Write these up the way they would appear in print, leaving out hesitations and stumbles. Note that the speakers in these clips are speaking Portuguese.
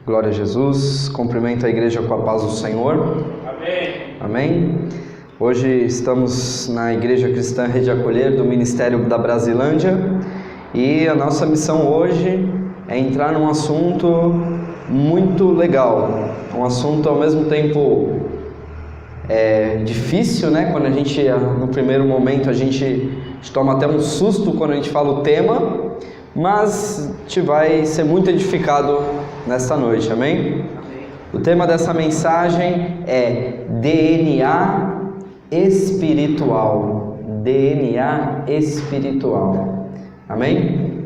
Glória a Jesus. Cumprimento a igreja com a paz do Senhor. Amém. Amém. Hoje estamos na Igreja Cristã Rede Acolher do Ministério da Brasilândia e a nossa missão hoje é entrar num assunto muito legal, um assunto ao mesmo tempo difícil, né? Quando a gente, no primeiro momento, a gente toma até um susto quando a gente fala o tema, mas a gente vai ser muito edificado nesta noite, amém? O tema dessa mensagem é DNA espiritual. DNA espiritual. Amém?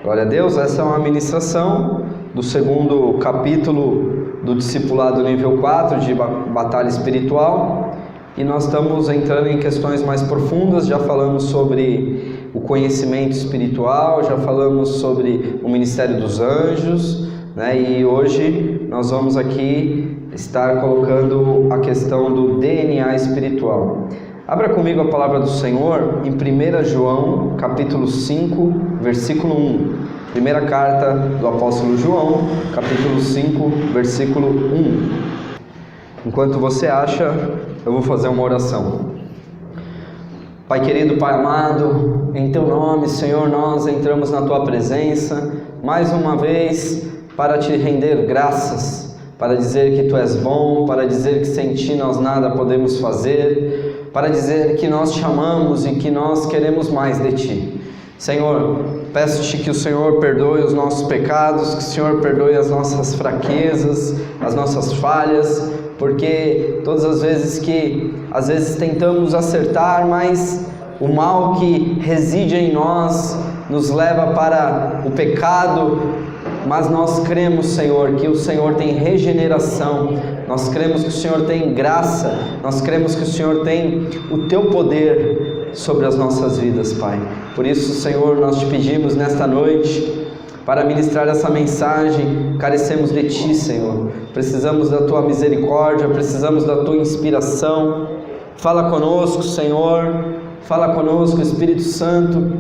Glória a Deus. Essa é uma ministração do segundo capítulo do Discipulado nível 4 de Batalha Espiritual. E nós estamos entrando em questões mais profundas. Já falamos sobre o conhecimento espiritual, já falamos sobre o ministério dos anjos, né? E hoje nós vamos aqui estar colocando a questão do DNA espiritual. Abra comigo a palavra do Senhor em 1 João, capítulo 5, versículo 1. Primeira carta do apóstolo João, capítulo 5, versículo 1. Enquanto você acha, eu vou fazer uma oração. Pai querido, Pai amado, em Teu nome, Senhor, nós entramos na Tua presença, mais uma vez, para Te render graças, para dizer que Tu és bom, para dizer que sem Ti nós nada podemos fazer, para dizer que nós Te amamos e que nós queremos mais de Ti. Senhor, peço-Te que o Senhor perdoe os nossos pecados, que o Senhor perdoe as nossas fraquezas, as nossas falhas, porque todas as vezes que, às vezes tentamos acertar, mas o mal que reside em nós nos leva para o pecado, mas nós cremos, Senhor, que o Senhor tem regeneração, nós cremos que o Senhor tem graça, nós cremos que o Senhor tem o Teu poder sobre as nossas vidas, Pai. Por isso, Senhor, nós Te pedimos nesta noite, para ministrar essa mensagem, carecemos de Ti, Senhor. Precisamos da Tua misericórdia, precisamos da Tua inspiração. Fala conosco, Senhor. Fala conosco, Espírito Santo.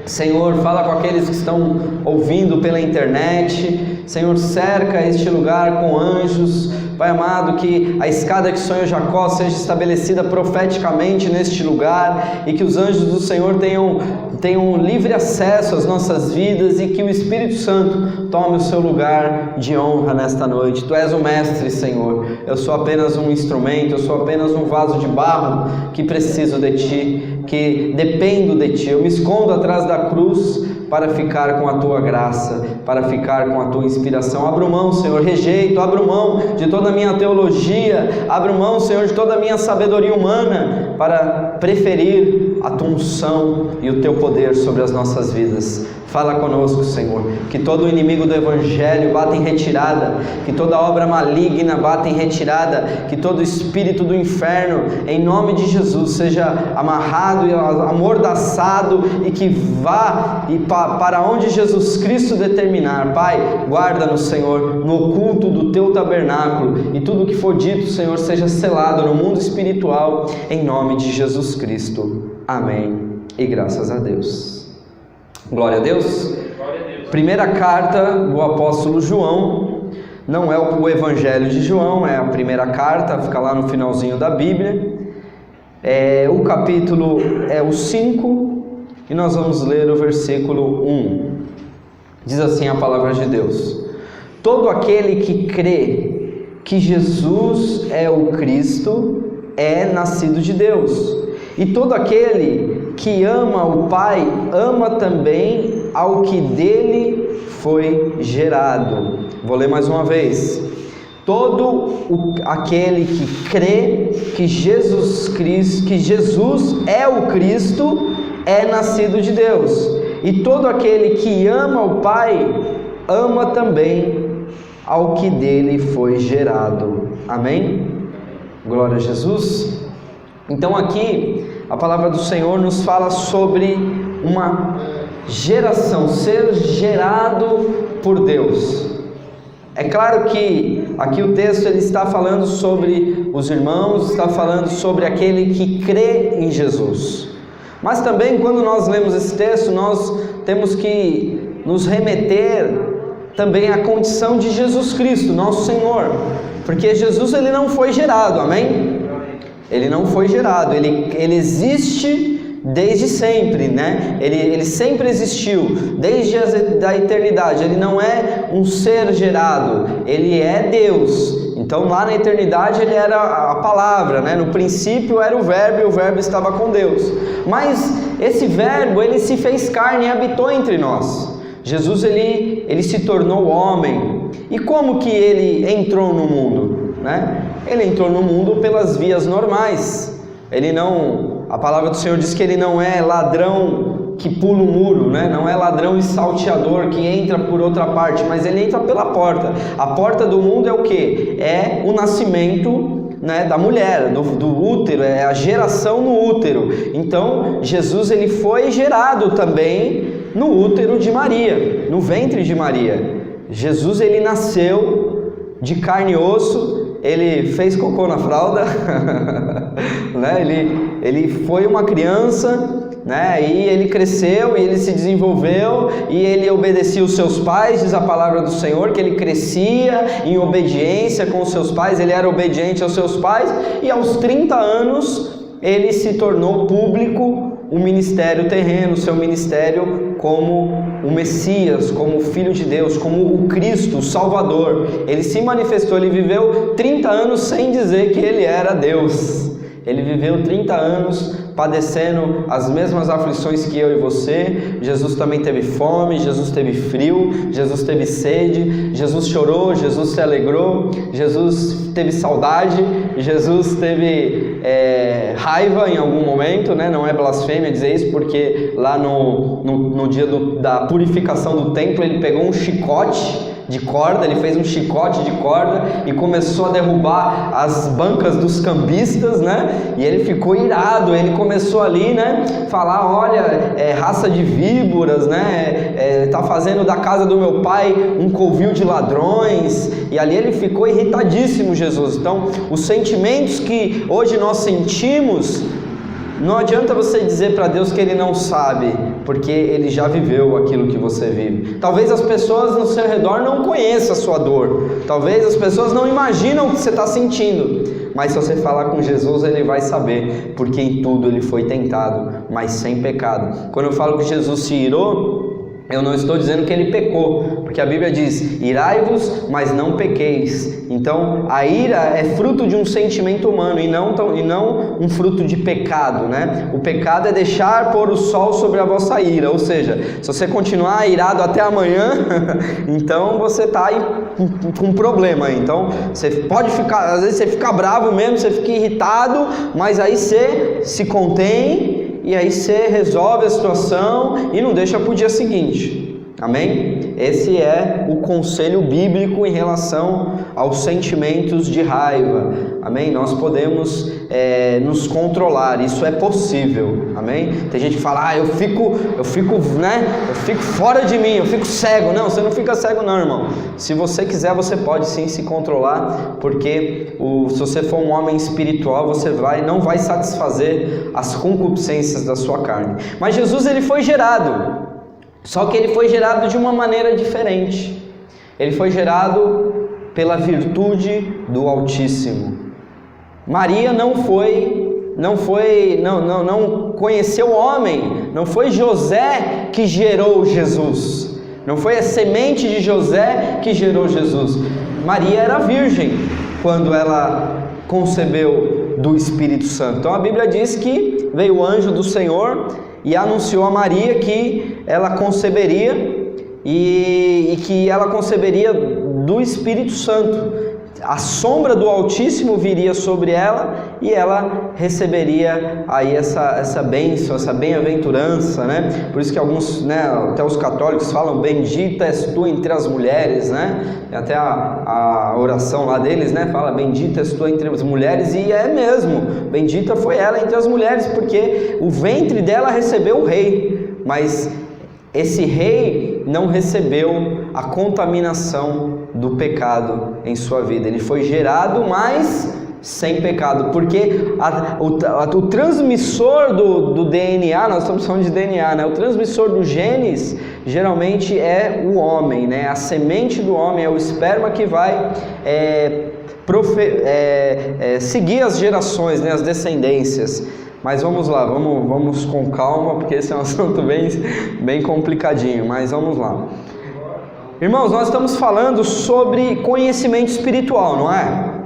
Senhor, fala com aqueles que estão ouvindo pela internet. Senhor, cerca este lugar com anjos. Pai amado, que a escada que sonhou Jacó seja estabelecida profeticamente neste lugar e que os anjos do Senhor tenham livre acesso às nossas vidas e que o Espírito Santo tome o seu lugar de honra nesta noite. Tu és o mestre, Senhor. Eu sou apenas um instrumento, eu sou apenas um vaso de barro que preciso de Ti, que dependo de Ti. Eu me escondo atrás da cruz para ficar com a Tua graça, para ficar com a Tua inspiração. Abro mão, Senhor, rejeito, abro mão de toda a minha teologia, abro mão, Senhor, de toda a minha sabedoria humana, para preferir a Tua unção e o Teu poder sobre as nossas vidas. Fala conosco, Senhor, que todo o inimigo do Evangelho bata em retirada, que toda obra maligna bata em retirada, que todo espírito do inferno, em nome de Jesus, seja amarrado e amordaçado e que vá para onde Jesus Cristo determinar. Pai, guarda-nos, Senhor, no oculto do Teu tabernáculo e tudo o que for dito, Senhor, seja selado no mundo espiritual, em nome de Jesus Cristo. Amém. E graças a Deus. Glória a Deus. Primeira carta do apóstolo João, não é o Evangelho de João, é a primeira carta, fica lá no finalzinho da Bíblia. O capítulo é o 5 e nós vamos ler o versículo 1. Diz assim a palavra de Deus: todo aquele que crê que Jesus é o Cristo é nascido de Deus. E todo aquele que ama o Pai, ama também ao que dele foi gerado. Vou ler mais uma vez. Aquele que crê que Jesus é o Cristo, é nascido de Deus. E todo aquele que ama o Pai, ama também ao que dele foi gerado. Amém? Glória a Jesus. Então aqui a palavra do Senhor nos fala sobre uma geração, ser gerado por Deus. É claro que aqui o texto ele está falando sobre os irmãos, está falando sobre aquele que crê em Jesus. Mas também quando nós lemos esse texto, nós temos que nos remeter também a condição de Jesus Cristo, nosso Senhor, porque Jesus ele não foi gerado, amém? Ele não foi gerado, ele existe desde sempre, né? Ele sempre existiu, desde a eternidade. Ele não é um ser gerado, ele é Deus. Então lá na eternidade ele era a palavra, né? No princípio era o verbo e o verbo estava com Deus. Mas esse verbo, ele se fez carne e habitou entre nós. Jesus, ele se tornou homem. E como que ele entrou no mundo, né? Ele entrou no mundo pelas vias normais. A palavra do Senhor diz que ele não é ladrão que pula o muro, né? Não é ladrão e salteador que entra por outra parte, mas ele entra pela porta. A porta do mundo é o quê? É o nascimento, né, da mulher, do útero, é a geração no útero. Então, Jesus ele foi gerado também no útero de Maria, no ventre de Maria. Jesus ele nasceu de carne e osso, ele fez cocô na fralda, né? Ele foi uma criança, né? E ele cresceu e ele se desenvolveu e ele obedecia os seus pais, diz a palavra do Senhor, que ele crescia em obediência com os seus pais, ele era obediente aos seus pais e aos 30 anos ele se tornou público o ministério terreno, seu ministério como o Messias, como o Filho de Deus, como o Cristo, o Salvador. Ele se manifestou, ele viveu 30 anos sem dizer que ele era Deus. Ele viveu 30 anos padecendo as mesmas aflições que eu e você. Jesus também teve fome, Jesus teve frio, Jesus teve sede, Jesus chorou, Jesus se alegrou, Jesus teve saudade, Jesus teve raiva em algum momento, né? Não é blasfêmia dizer isso, porque lá no dia da purificação do templo ele pegou um chicote de corda, ele fez um chicote de corda e começou a derrubar as bancas dos cambistas, né? E ele ficou irado, ele começou ali, né? Falar, olha, raça de víboras, né? Tá fazendo da casa do meu pai um covil de ladrões. E ali ele ficou irritadíssimo, Jesus. Então, os sentimentos que hoje nós sentimos, não adianta você dizer para Deus que Ele não sabe, porque Ele já viveu aquilo que você vive. Talvez as pessoas no seu redor não conheçam a sua dor, talvez as pessoas não imaginam o que você está sentindo, mas se você falar com Jesus, Ele vai saber, porque em tudo Ele foi tentado, mas sem pecado. Quando eu falo que Jesus se irou, eu não estou dizendo que ele pecou, porque a Bíblia diz, irai-vos, mas não pequeis. Então, a ira é fruto de um sentimento humano e não um fruto de pecado, né? O pecado é deixar pôr o sol sobre a vossa ira, ou seja, se você continuar irado até amanhã, então você está aí com um problema. Então, você pode ficar, às vezes você fica bravo mesmo, você fica irritado, mas aí você se contém, e aí você resolve a situação e não deixa para o dia seguinte, amém? Esse é o conselho bíblico em relação aos sentimentos de raiva, amém? Nós podemos nos controlar, isso é possível, amém? Tem gente que fala, eu fico fora de mim, eu fico cego. Não, você não fica cego não, irmão. Se você quiser, você pode sim se controlar, porque se você for um homem espiritual, você não vai satisfazer as concupiscências da sua carne. Mas Jesus, ele foi gerado, só que ele foi gerado de uma maneira diferente. Ele foi gerado pela virtude do Altíssimo. Maria não conheceu o homem, não foi José que gerou Jesus, não foi a semente de José que gerou Jesus. Maria era virgem quando ela concebeu do Espírito Santo. Então a Bíblia diz que veio o anjo do Senhor e anunciou a Maria que ela conceberia e que ela conceberia do Espírito Santo. A sombra do Altíssimo viria sobre ela e ela receberia aí essa bênção, essa bem-aventurança, né? Por isso que alguns, né, até os católicos falam, bendita és tu entre as mulheres, né? Até a oração lá deles, né, fala, bendita és tu entre as mulheres, e é mesmo, bendita foi ela entre as mulheres, porque o ventre dela recebeu o rei, mas esse rei não recebeu a contaminação do pecado em sua vida. Ele foi gerado, mas sem pecado, porque o transmissor do DNA, nós estamos falando de DNA, né? O transmissor dos genes geralmente é o homem, né? A semente do homem é o esperma que vai seguir as gerações, né? As descendências. Mas vamos lá, vamos com calma, porque esse é um assunto bem complicadinho, mas vamos lá. Irmãos, nós estamos falando sobre conhecimento espiritual, não é?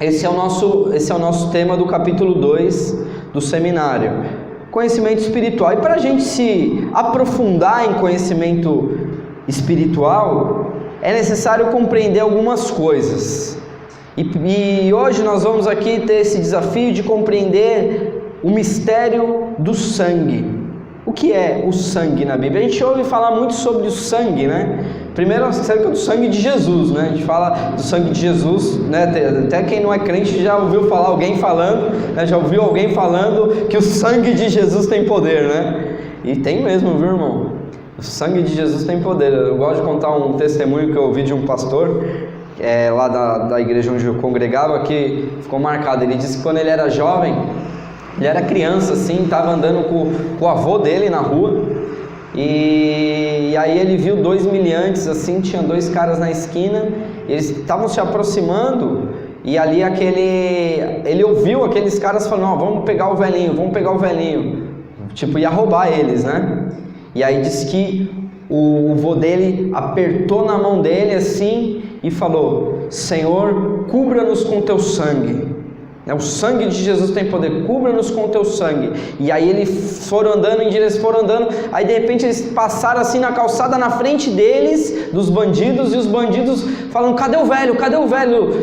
Esse é o nosso tema do capítulo 2 do seminário. Conhecimento espiritual. E para a gente se aprofundar em conhecimento espiritual, é necessário compreender algumas coisas. E hoje nós vamos aqui ter esse desafio de compreender o mistério do sangue. O que é o sangue na Bíblia? A gente ouve falar muito sobre o sangue, né? Primeiro, acerca do sangue de Jesus, né? A gente fala do sangue de Jesus, né? Até quem não é crente já ouviu falar alguém falando, né? Já ouviu alguém falando que o sangue de Jesus tem poder, né? E tem mesmo, viu, irmão? O sangue de Jesus tem poder. Eu gosto de contar um testemunho que eu ouvi de um pastor, lá da igreja onde eu congregava, que ficou marcado. Ele disse que quando ele era jovem, ele era criança assim, estava andando com o avô dele na rua, e aí ele viu 2 meliantes assim, tinha 2 caras na esquina, eles estavam se aproximando, e ali ele ouviu aqueles caras falando: "Ó, vamos pegar o velhinho", tipo, ia roubar eles, né? E aí diz que o avô dele apertou na mão dele assim e falou: "Senhor, cubra-nos com teu sangue. O sangue de Jesus tem poder, cubra-nos com o teu sangue." E aí eles foram andando, aí de repente eles passaram assim na calçada na frente deles, dos bandidos, e os bandidos falando: cadê o velho?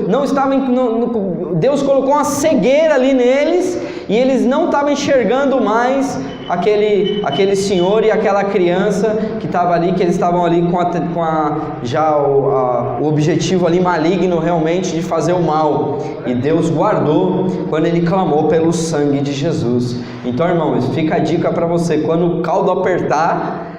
Não estavam, Deus colocou uma cegueira ali neles, e eles não estavam enxergando mais aquele senhor e aquela criança que estava ali, que eles estavam ali o objetivo ali maligno realmente de fazer o mal, e Deus guardou quando ele clamou pelo sangue de Jesus. Então, irmãos, fica a dica para você: quando o caldo apertar,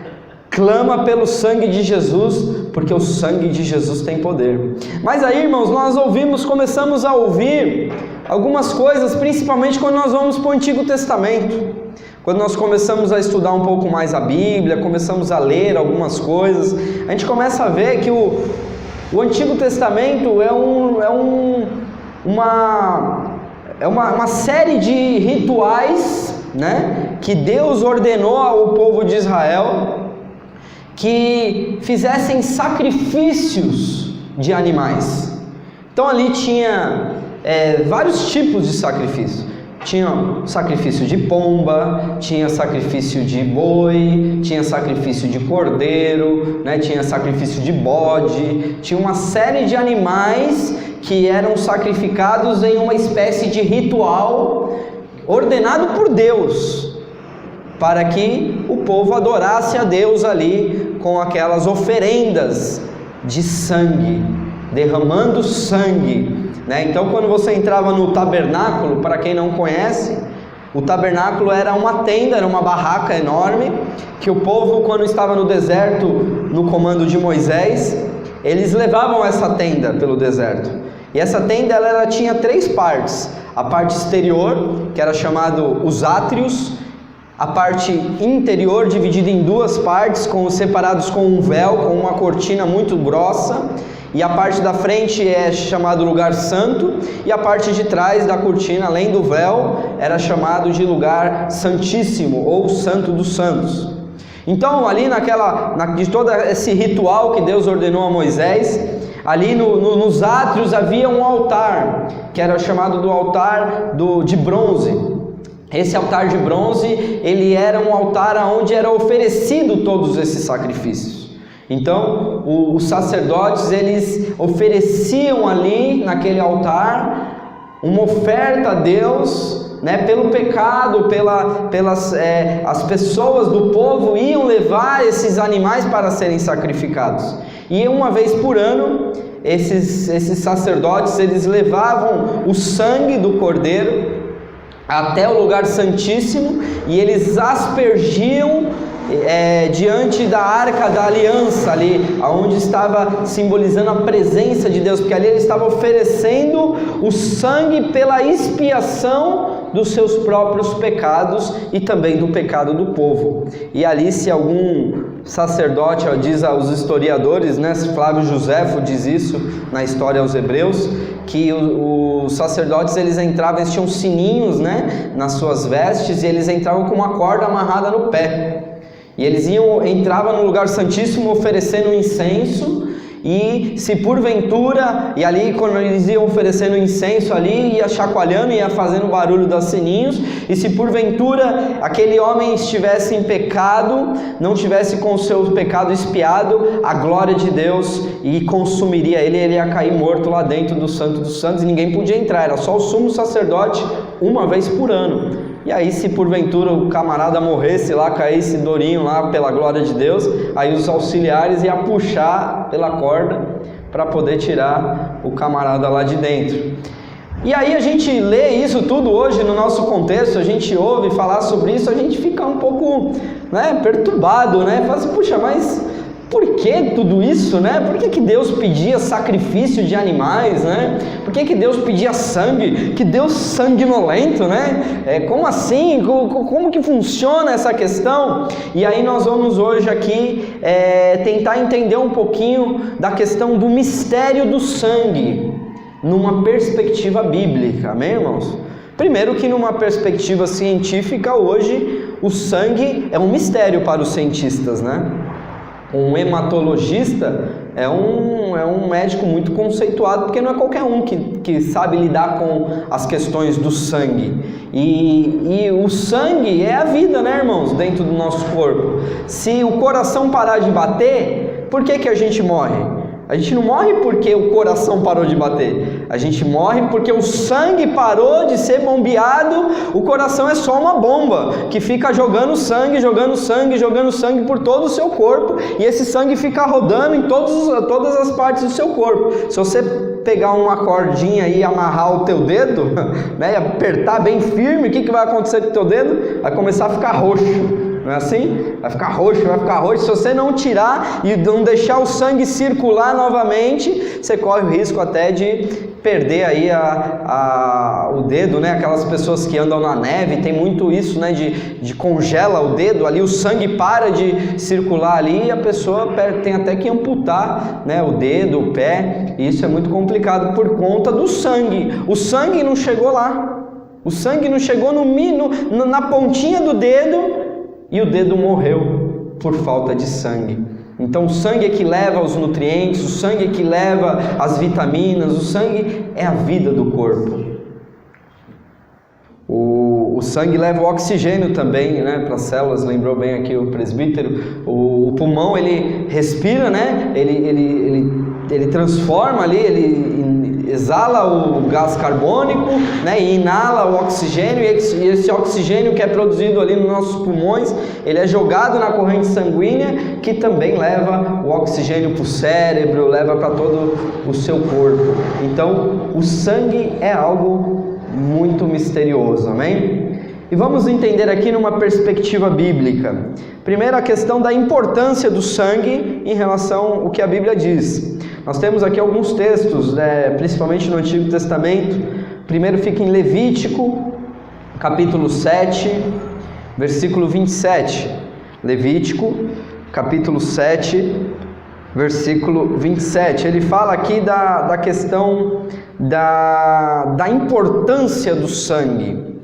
clama pelo sangue de Jesus, porque o sangue de Jesus tem poder. Mas aí, irmãos, nós começamos a ouvir algumas coisas, principalmente quando nós vamos para o Antigo Testamento. Quando nós começamos a estudar um pouco mais a Bíblia, começamos a ler algumas coisas, a gente começa a ver que o Antigo Testamento é uma série de rituais, né, que Deus ordenou ao povo de Israel que fizessem sacrifícios de animais. Então ali tinha vários tipos de sacrifício. Tinha sacrifício de pomba, tinha sacrifício de boi, tinha sacrifício de cordeiro, né? Tinha sacrifício de bode, tinha uma série de animais que eram sacrificados em uma espécie de ritual ordenado por Deus, para que o povo adorasse a Deus ali com aquelas oferendas de sangue, derramando sangue. Então, quando você entrava no tabernáculo, para quem não conhece, o tabernáculo era uma tenda, era uma barraca enorme, que o povo, quando estava no deserto, no comando de Moisés, eles levavam essa tenda pelo deserto. E essa tenda ela tinha 3 partes: a parte exterior, que era chamado os átrios, a parte interior, dividida em 2 partes, separados com um véu, com uma cortina muito grossa, e a parte da frente é chamado lugar santo, e a parte de trás da cortina, além do véu, era chamado de lugar santíssimo, ou santo dos santos. Então ali de todo esse ritual que Deus ordenou a Moisés, ali nos átrios havia um altar, que era chamado do altar de bronze. Esse altar de bronze, ele era um altar onde era oferecido todos esses sacrifícios. Então, os sacerdotes, eles ofereciam ali, naquele altar, uma oferta a Deus, né, pelo pecado, as pessoas do povo iam levar esses animais para serem sacrificados. E uma vez por ano, esses sacerdotes, eles levavam o sangue do cordeiro até o lugar santíssimo, e eles aspergiam diante da arca da aliança ali, onde estava simbolizando a presença de Deus, porque ali ele estava oferecendo o sangue pela expiação dos seus próprios pecados e também do pecado do povo. E ali, se algum sacerdote, diz aos historiadores, né, Flávio Joséfo diz isso na história aos Hebreus, que os sacerdotes, eles entravam, eles tinham sininhos, né, nas suas vestes, e eles entravam com uma corda amarrada no pé, e eles entravam no lugar santíssimo oferecendo incenso. E se porventura, e ali quando eles iam oferecendo incenso ali, ia chacoalhando, ia fazendo barulho dos sininhos, e se porventura aquele homem estivesse em pecado, não tivesse com o seu pecado expiado, a glória de Deus e consumiria ele, ele ia cair morto lá dentro do Santo dos Santos, e ninguém podia entrar, era só o sumo sacerdote uma vez por ano. E aí, se porventura o camarada morresse lá, caísse dourinho lá pela glória de Deus, aí os auxiliares iam puxar pela corda para poder tirar o camarada lá de dentro. E aí a gente lê isso tudo hoje no nosso contexto, a gente ouve falar sobre isso, a gente fica um pouco, né, perturbado, né? Fala assim, puxa, mas por que tudo isso, né? Por que Deus pedia sacrifício de animais, né? Por que Deus pedia sangue? Que Deus sanguinolento, né? Como assim? Como que funciona essa questão? E aí nós vamos hoje aqui tentar entender um pouquinho da questão do mistério do sangue numa perspectiva bíblica, amém, irmãos? Primeiro que numa perspectiva científica hoje, o sangue é um mistério para os cientistas, né? Um hematologista é um médico muito conceituado, porque não é qualquer um que sabe lidar com as questões do sangue. E o sangue é a vida, né, irmãos, dentro do nosso corpo. Se o coração parar de bater, por que a gente morre? A gente não morre porque o coração parou de bater. A gente morre porque o sangue parou de ser bombeado. O coração é só uma bomba que fica jogando sangue por todo o seu corpo. E esse sangue fica rodando em todas as partes do seu corpo. Se você pegar uma cordinha e amarrar o teu dedo, né, e apertar bem firme, o que vai acontecer com o teu dedo? Vai começar a ficar roxo. Não é assim? Vai ficar roxo. Se você não tirar e não deixar o sangue circular novamente, você corre o risco até de perder aí o dedo, né? Aquelas pessoas que andam na neve, tem muito isso, né? De congela o dedo ali, o sangue para de circular ali e a pessoa tem até que amputar, né? O dedo, o pé, e isso é muito complicado por conta do sangue. O sangue não chegou lá, o sangue não chegou na pontinha do dedo, e o dedo morreu por falta de sangue. Então o sangue é que leva os nutrientes, o sangue é que leva as vitaminas, o sangue é a vida do corpo. O sangue leva o oxigênio também, né, para as células, lembrou bem aqui o presbítero. O pulmão, ele respira, né, ele transforma ali, ele exala o gás carbônico, né, e inala o oxigênio, e esse oxigênio que é produzido ali nos nossos pulmões, ele é jogado na corrente sanguínea, que também leva o oxigênio para o cérebro, leva para todo o seu corpo. Então, o sangue é algo muito misterioso, amém? E vamos entender aqui numa perspectiva bíblica. Primeiro, a questão da importância do sangue em relação ao que a Bíblia diz. Nós temos aqui alguns textos, principalmente no Antigo Testamento. Primeiro fica em Levítico, capítulo 7, versículo 27. Levítico, capítulo 7, versículo 27. Ele fala aqui da questão da importância do sangue.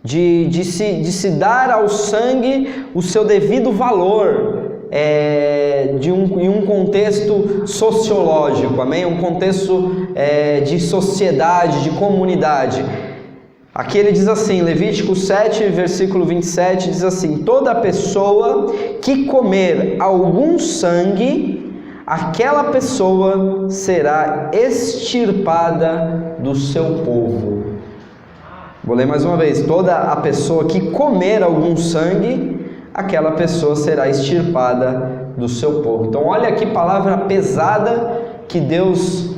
De se dar ao sangue o seu devido valor, em um contexto sociológico, amém? Um contexto de sociedade, de comunidade. Aqui ele diz assim, Levítico 7, versículo 27, diz assim: toda pessoa que comer algum sangue, aquela pessoa será extirpada do seu povo. Vou ler mais uma vez. Toda a pessoa que comer algum sangue, aquela pessoa será extirpada do seu povo. Então olha que palavra pesada que Deus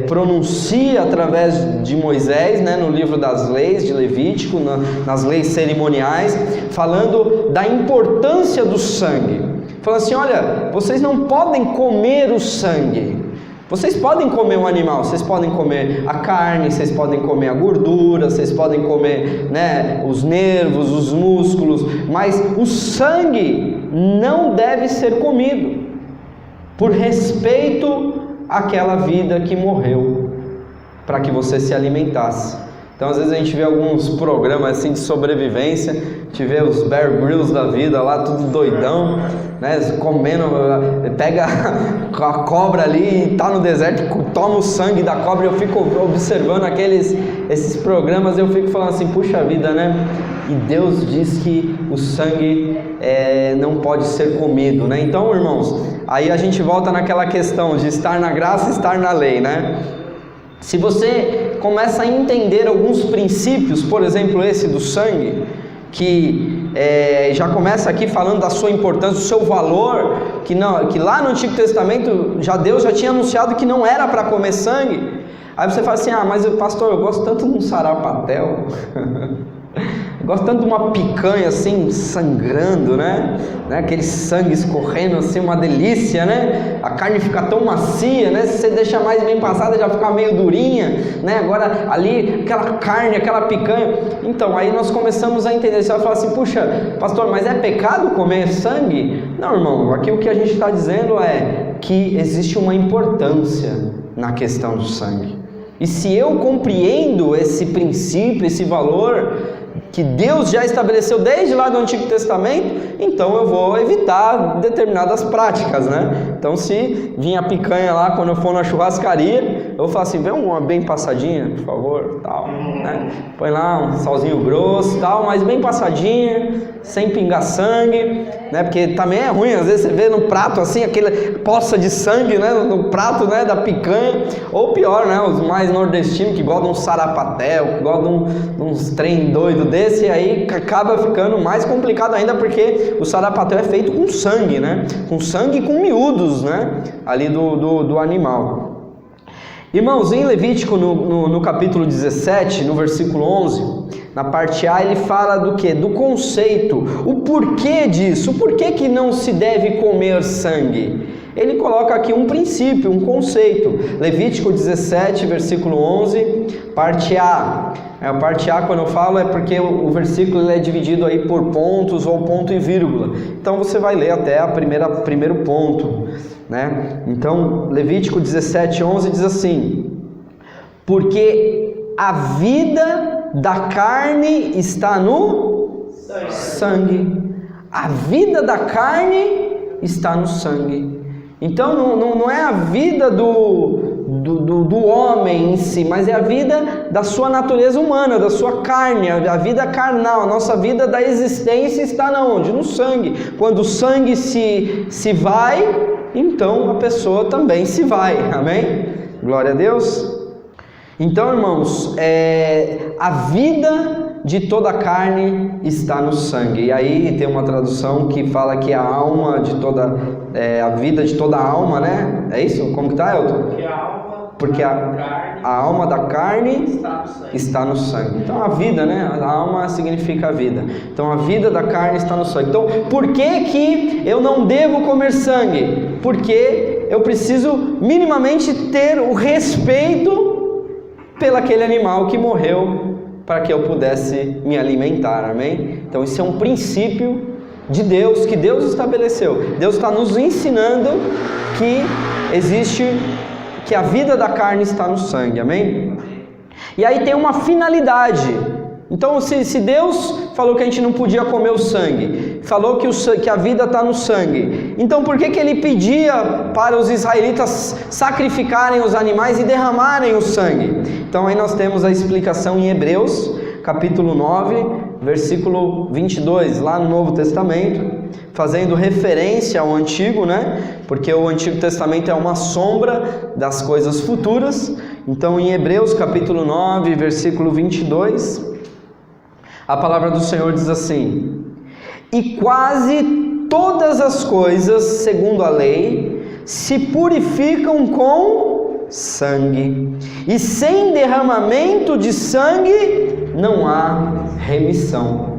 pronuncia através de Moisés, né, no livro das leis de Levítico, nas leis cerimoniais, falando da importância do sangue. Falando assim, olha, vocês não podem comer o sangue. Vocês podem comer um animal, vocês podem comer a carne, vocês podem comer a gordura, vocês podem comer, né, os nervos, os músculos, mas o sangue não deve ser comido, por respeito àquela vida que morreu, para que você se alimentasse. Então às vezes a gente vê alguns programas assim de sobrevivência, a gente vê os Bear Grylls da vida lá, tudo doidão, né, comendo, pega a cobra ali e tá no deserto, toma o sangue da cobra. Eu fico observando esses programas, eu fico falando assim, puxa vida, né? E Deus diz que o sangue não pode ser comido, né? Então, irmãos, aí a gente volta naquela questão de estar na graça e estar na lei, né? Se você começa a entender alguns princípios, por exemplo esse do sangue, que já começa aqui falando da sua importância, do seu valor, que lá no Antigo Testamento Deus já tinha anunciado que não era para comer sangue. Aí você fala assim, mas pastor, eu gosto tanto de um sarapatel, eu gosto tanto de uma picanha assim, sangrando, né? Aquele sangue escorrendo assim, uma delícia, né? A carne fica tão macia, né? Se você deixa mais bem passada, já fica meio durinha, né? Agora ali, aquela carne, aquela picanha. Então, aí nós começamos a entender. Você vai falar assim, puxa, pastor, mas é pecado comer sangue? Não, irmão, aqui o que a gente está dizendo é que existe uma importância na questão do sangue. E se eu compreendo esse princípio, esse valor que Deus já estabeleceu desde lá do Antigo Testamento, então eu vou evitar determinadas práticas, né? Então se vir a picanha lá quando eu for na churrascaria, eu vou falar assim, vem uma bem passadinha, por favor, tal, né? Põe lá um salzinho grosso, tal, mas bem passadinha, sem pingar sangue, né? Porque também é ruim, às vezes você vê no prato assim, aquela poça de sangue, né? No prato, né? Da picanha, ou pior, né? Os mais nordestinos que gostam de um sarapatel, que gostam de uns trem doido desse, aí acaba ficando mais complicado ainda, porque o sarapatel é feito com sangue, né? Com sangue e com miúdos, né? Ali do animal. Irmãos, em Levítico, no capítulo 17, no versículo 11, na parte A, ele fala do que? Do conceito, o porquê disso, o porquê que não se deve comer sangue. Ele coloca aqui um princípio, um conceito. Levítico 17, versículo 11, parte A. A parte A, quando eu falo, é porque o versículo ele é dividido aí por pontos ou ponto e vírgula. Então você vai ler até primeiro ponto, né? Então, Levítico 17, 11 diz assim: porque a vida da carne está no sangue. A vida da carne está no sangue. Então não é a vida do homem em si, mas é a vida da sua natureza humana, da sua carne, a vida carnal. A nossa vida da existência está na onde? No sangue. Quando o sangue se vai, então a pessoa também se vai. Amém? Glória a Deus. Então, irmãos, a vida de toda a carne está no sangue. E aí tem uma tradução que fala que a alma de toda, a vida de toda a alma, né? É isso? Como que tá, Elton? Porque a alma da carne está no sangue. Então a vida, né? A alma significa a vida. Então a vida da carne está no sangue. Então por que eu não devo comer sangue? Porque eu preciso minimamente ter o respeito pelaquele animal que morreu, para que eu pudesse me alimentar, amém? Então isso é um princípio de Deus, que Deus estabeleceu. Deus está nos ensinando que a vida da carne está no sangue, amém? E aí tem uma finalidade. Então se Deus falou que a gente não podia comer o sangue, falou que a vida está no sangue, então por que Ele pedia para os israelitas sacrificarem os animais e derramarem o sangue? Então aí nós temos a explicação em Hebreus, capítulo 9, versículo 22, lá no Novo Testamento, fazendo referência ao Antigo, né? Porque o Antigo Testamento é uma sombra das coisas futuras. Então em Hebreus, capítulo 9, versículo 22, a palavra do Senhor diz assim: e quase todas as coisas, segundo a lei, se purificam com sangue. E sem derramamento de sangue não há remissão.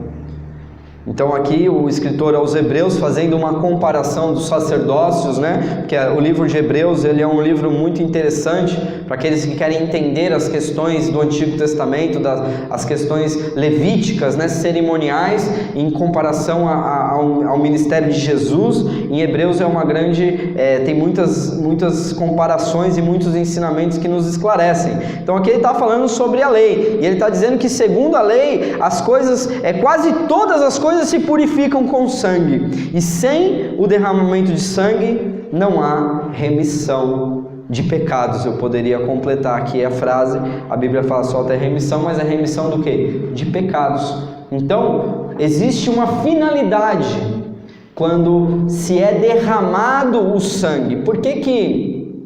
Então aqui o escritor aos Hebreus fazendo uma comparação dos sacerdócios, né? Porque o livro de Hebreus ele é um livro muito interessante para aqueles que querem entender as questões do Antigo Testamento, as questões levíticas, né? Cerimoniais, em comparação ao ministério de Jesus. Em Hebreus é uma grande, tem muitas comparações e muitos ensinamentos que nos esclarecem. Então aqui ele está falando sobre a lei, e ele está dizendo que segundo a lei, as coisas, quase todas as coisas se purificam com sangue, e sem o derramamento de sangue não há remissão de pecados. Eu poderia completar aqui a frase, a Bíblia fala só até remissão, mas é remissão do quê? De pecados. Então, existe uma finalidade quando se é derramado o sangue. Por que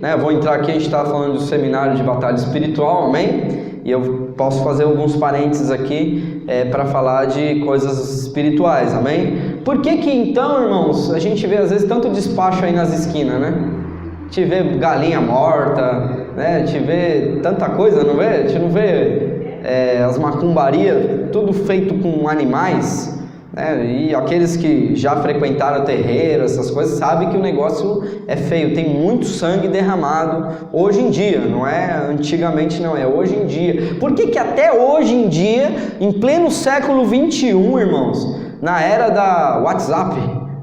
né, vou entrar aqui, a gente está falando do seminário de batalha espiritual, amém? E eu posso fazer alguns parênteses aqui para falar de coisas espirituais, amém? Por que então, irmãos, a gente vê às vezes tanto despacho aí nas esquinas, né? A gente vê galinha morta, né? A gente vê tanta coisa, não vê? A gente não vê as macumbarias, tudo feito com animais, né? E aqueles que já frequentaram terreiro, essas coisas, sabem que o negócio é feio, tem muito sangue derramado hoje em dia, não é antigamente, não, é hoje em dia. Por que até hoje em dia, em pleno século 21, irmãos, na era da WhatsApp,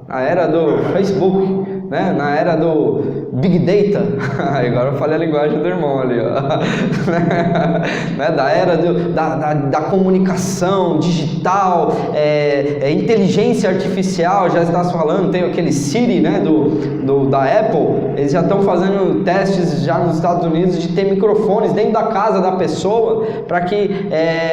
na era do Facebook, né? Na era do Big Data, agora eu falei a linguagem do irmão ali, ó. Né? Da era da comunicação digital, inteligência artificial, já está se falando, tem aquele Siri, né? da Apple, eles já estão fazendo testes já nos Estados Unidos de ter microfones dentro da casa da pessoa, para que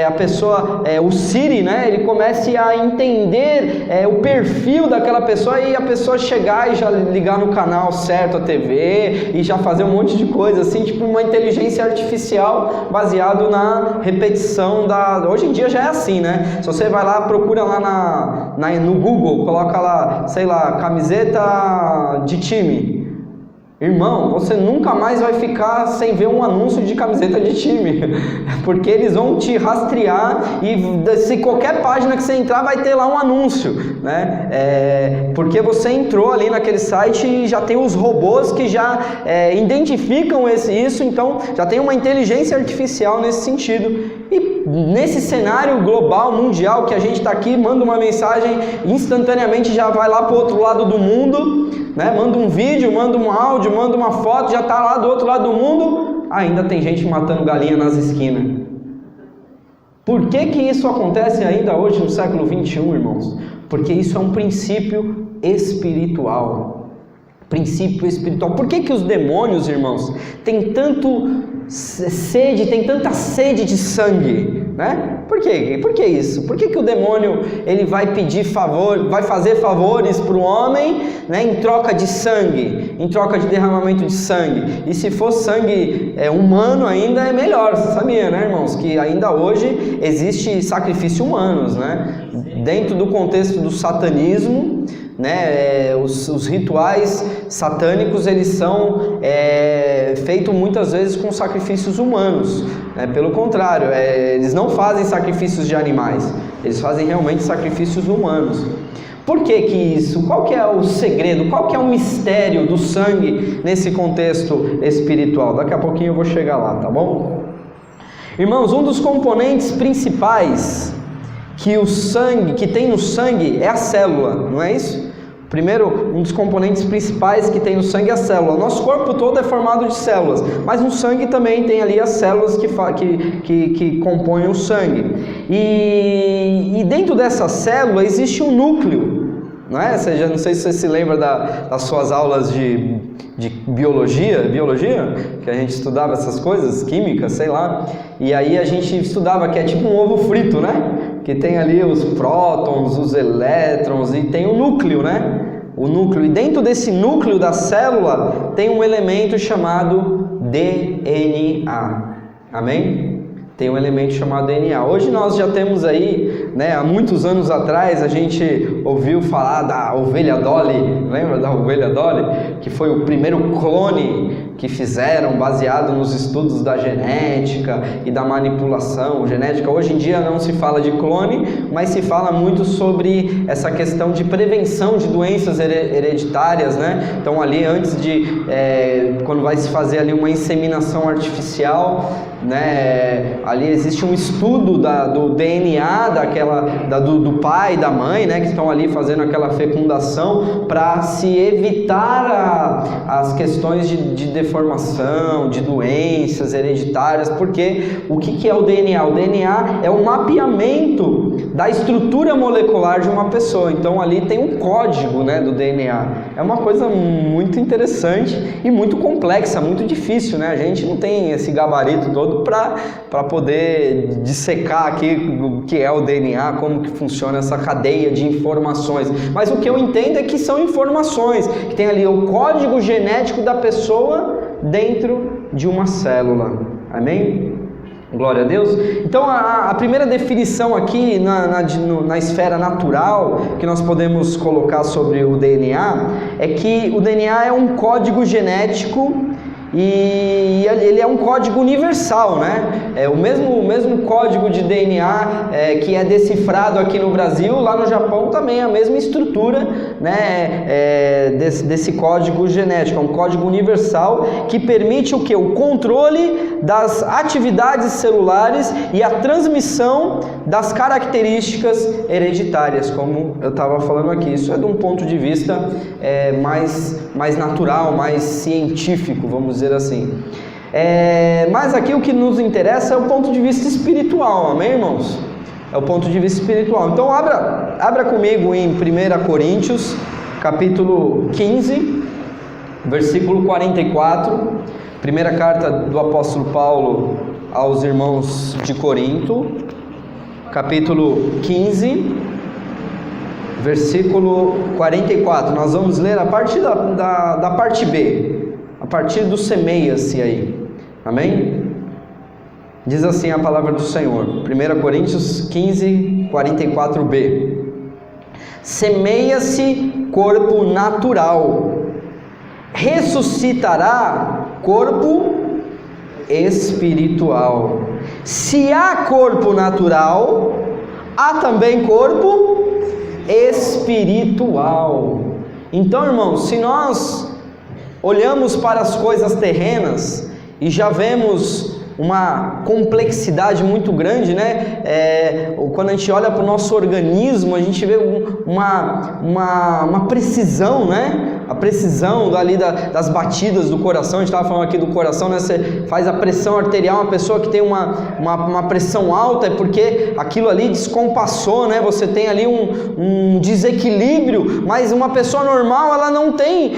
a pessoa, o Siri, né? Ele comece a entender o perfil daquela pessoa, e a pessoa chegar e já ligar no canal certo, a TV, e já fazer um monte de coisa assim, tipo uma inteligência artificial baseado na repetição hoje em dia já é assim, né? Se você vai lá, procura lá no Google, coloca lá, sei lá, camiseta de time. Irmão, você nunca mais vai ficar sem ver um anúncio de camiseta de time, porque eles vão te rastrear, e se qualquer página que você entrar vai ter lá um anúncio, né? Porque você entrou ali naquele site e já tem os robôs que já identificam isso, então já tem uma inteligência artificial nesse sentido. E nesse cenário global, mundial, que a gente está aqui, manda uma mensagem, instantaneamente já vai lá para o outro lado do mundo, né? Manda um vídeo, manda um áudio, manda uma foto, já está lá do outro lado do mundo, ainda tem gente matando galinha nas esquinas. Por que isso acontece ainda hoje no século 21, irmãos? Porque isso é um princípio espiritual. Princípio espiritual. Por que os demônios, irmãos, têm tanta sede de sangue, né? Por quê? Por que isso? Por que o demônio ele vai pedir favor, vai fazer favores para o homem, né, em troca de sangue, em troca de derramamento de sangue? E se for sangue humano ainda é melhor, você sabia, né, irmãos? Que ainda hoje existe sacrifício humanos, né? Dentro do contexto do satanismo, né, os rituais satânicos eles são feitos muitas vezes com sacrifícios humanos, né? Pelo contrário, eles não fazem sacrifícios de animais, eles fazem realmente sacrifícios humanos. Por que isso? Qual que é o segredo? Qual que é o mistério do sangue nesse contexto espiritual? Daqui a pouquinho eu vou chegar lá, tá bom? Irmãos, um dos componentes principais que tem no sangue é a célula, não é isso? Primeiro, um dos componentes principais que tem no sangue é a célula. Nosso corpo todo é formado de células, mas no sangue também tem ali as células que compõem o sangue. E dentro dessa célula existe um núcleo, não é? Não sei se você se lembra das suas aulas de biologia, que a gente estudava essas coisas, química, sei lá, e aí a gente estudava que é tipo um ovo frito, né? Que tem ali os prótons, os elétrons e tem o núcleo, né? O núcleo. E dentro desse núcleo da célula tem um elemento chamado DNA. Amém? Tem um elemento chamado DNA. Hoje nós já temos aí, né? Há muitos anos atrás a gente ouviu falar da ovelha Dolly. Lembra da ovelha Dolly? Que foi o primeiro clone que fizeram baseado nos estudos da genética e da manipulação genética. Hoje em dia não se fala de clone, mas se fala muito sobre essa questão de prevenção de doenças hereditárias, né? Então ali antes de, quando vai se fazer ali uma inseminação artificial, né, ali existe um estudo do DNA do pai e da mãe, né, que estão ali fazendo aquela fecundação para se evitar as questões de deformação, de doenças hereditárias, porque o que é o DNA? O DNA é o mapeamento da estrutura molecular de uma pessoa, então ali tem um código, né, do DNA. É uma coisa muito interessante e muito complexa, muito difícil, né? A gente não tem esse gabarito todo para poder dissecar aqui o que é o DNA, como que funciona essa cadeia de informações. Mas o que eu entendo é que são informações, que tem ali o código genético da pessoa dentro de uma célula. Amém? Glória a Deus. Então a primeira definição aqui na esfera natural que nós podemos colocar sobre o DNA é que o DNA é um código genético e ele é um código universal, né? É o mesmo código de DNA que é decifrado aqui no Brasil, lá no Japão também é a mesma estrutura, né? Desse código genético, é um código universal que permite o que? O controle das atividades celulares e a transmissão das características hereditárias, como eu estava falando aqui. Isso é de um ponto de vista mais natural, mais científico, vamos dizer assim. Mas aqui o que nos interessa é o ponto de vista espiritual, amém, irmãos? É o ponto de vista espiritual. Então abra comigo em 1 Coríntios, capítulo 15, versículo 44, primeira carta do apóstolo Paulo aos irmãos de Corinto, capítulo 15, versículo 44. Nós vamos ler a partir da parte B, a partir do semeia-se aí, amém? Diz assim a palavra do Senhor, 1 Coríntios 15, 44b: semeia-se corpo natural, ressuscitará corpo espiritual. Se há corpo natural, há também corpo espiritual. Então, irmãos, se nós olhamos para as coisas terrenas e já vemos uma complexidade muito grande, né? Quando a gente olha para o nosso organismo, a gente vê uma precisão, né? A precisão ali das batidas do coração. A gente estava falando aqui do coração, né? Você faz a pressão arterial, uma pessoa que tem uma pressão alta é porque aquilo ali descompassou, né? Você tem ali um desequilíbrio, mas uma pessoa normal, ela não tem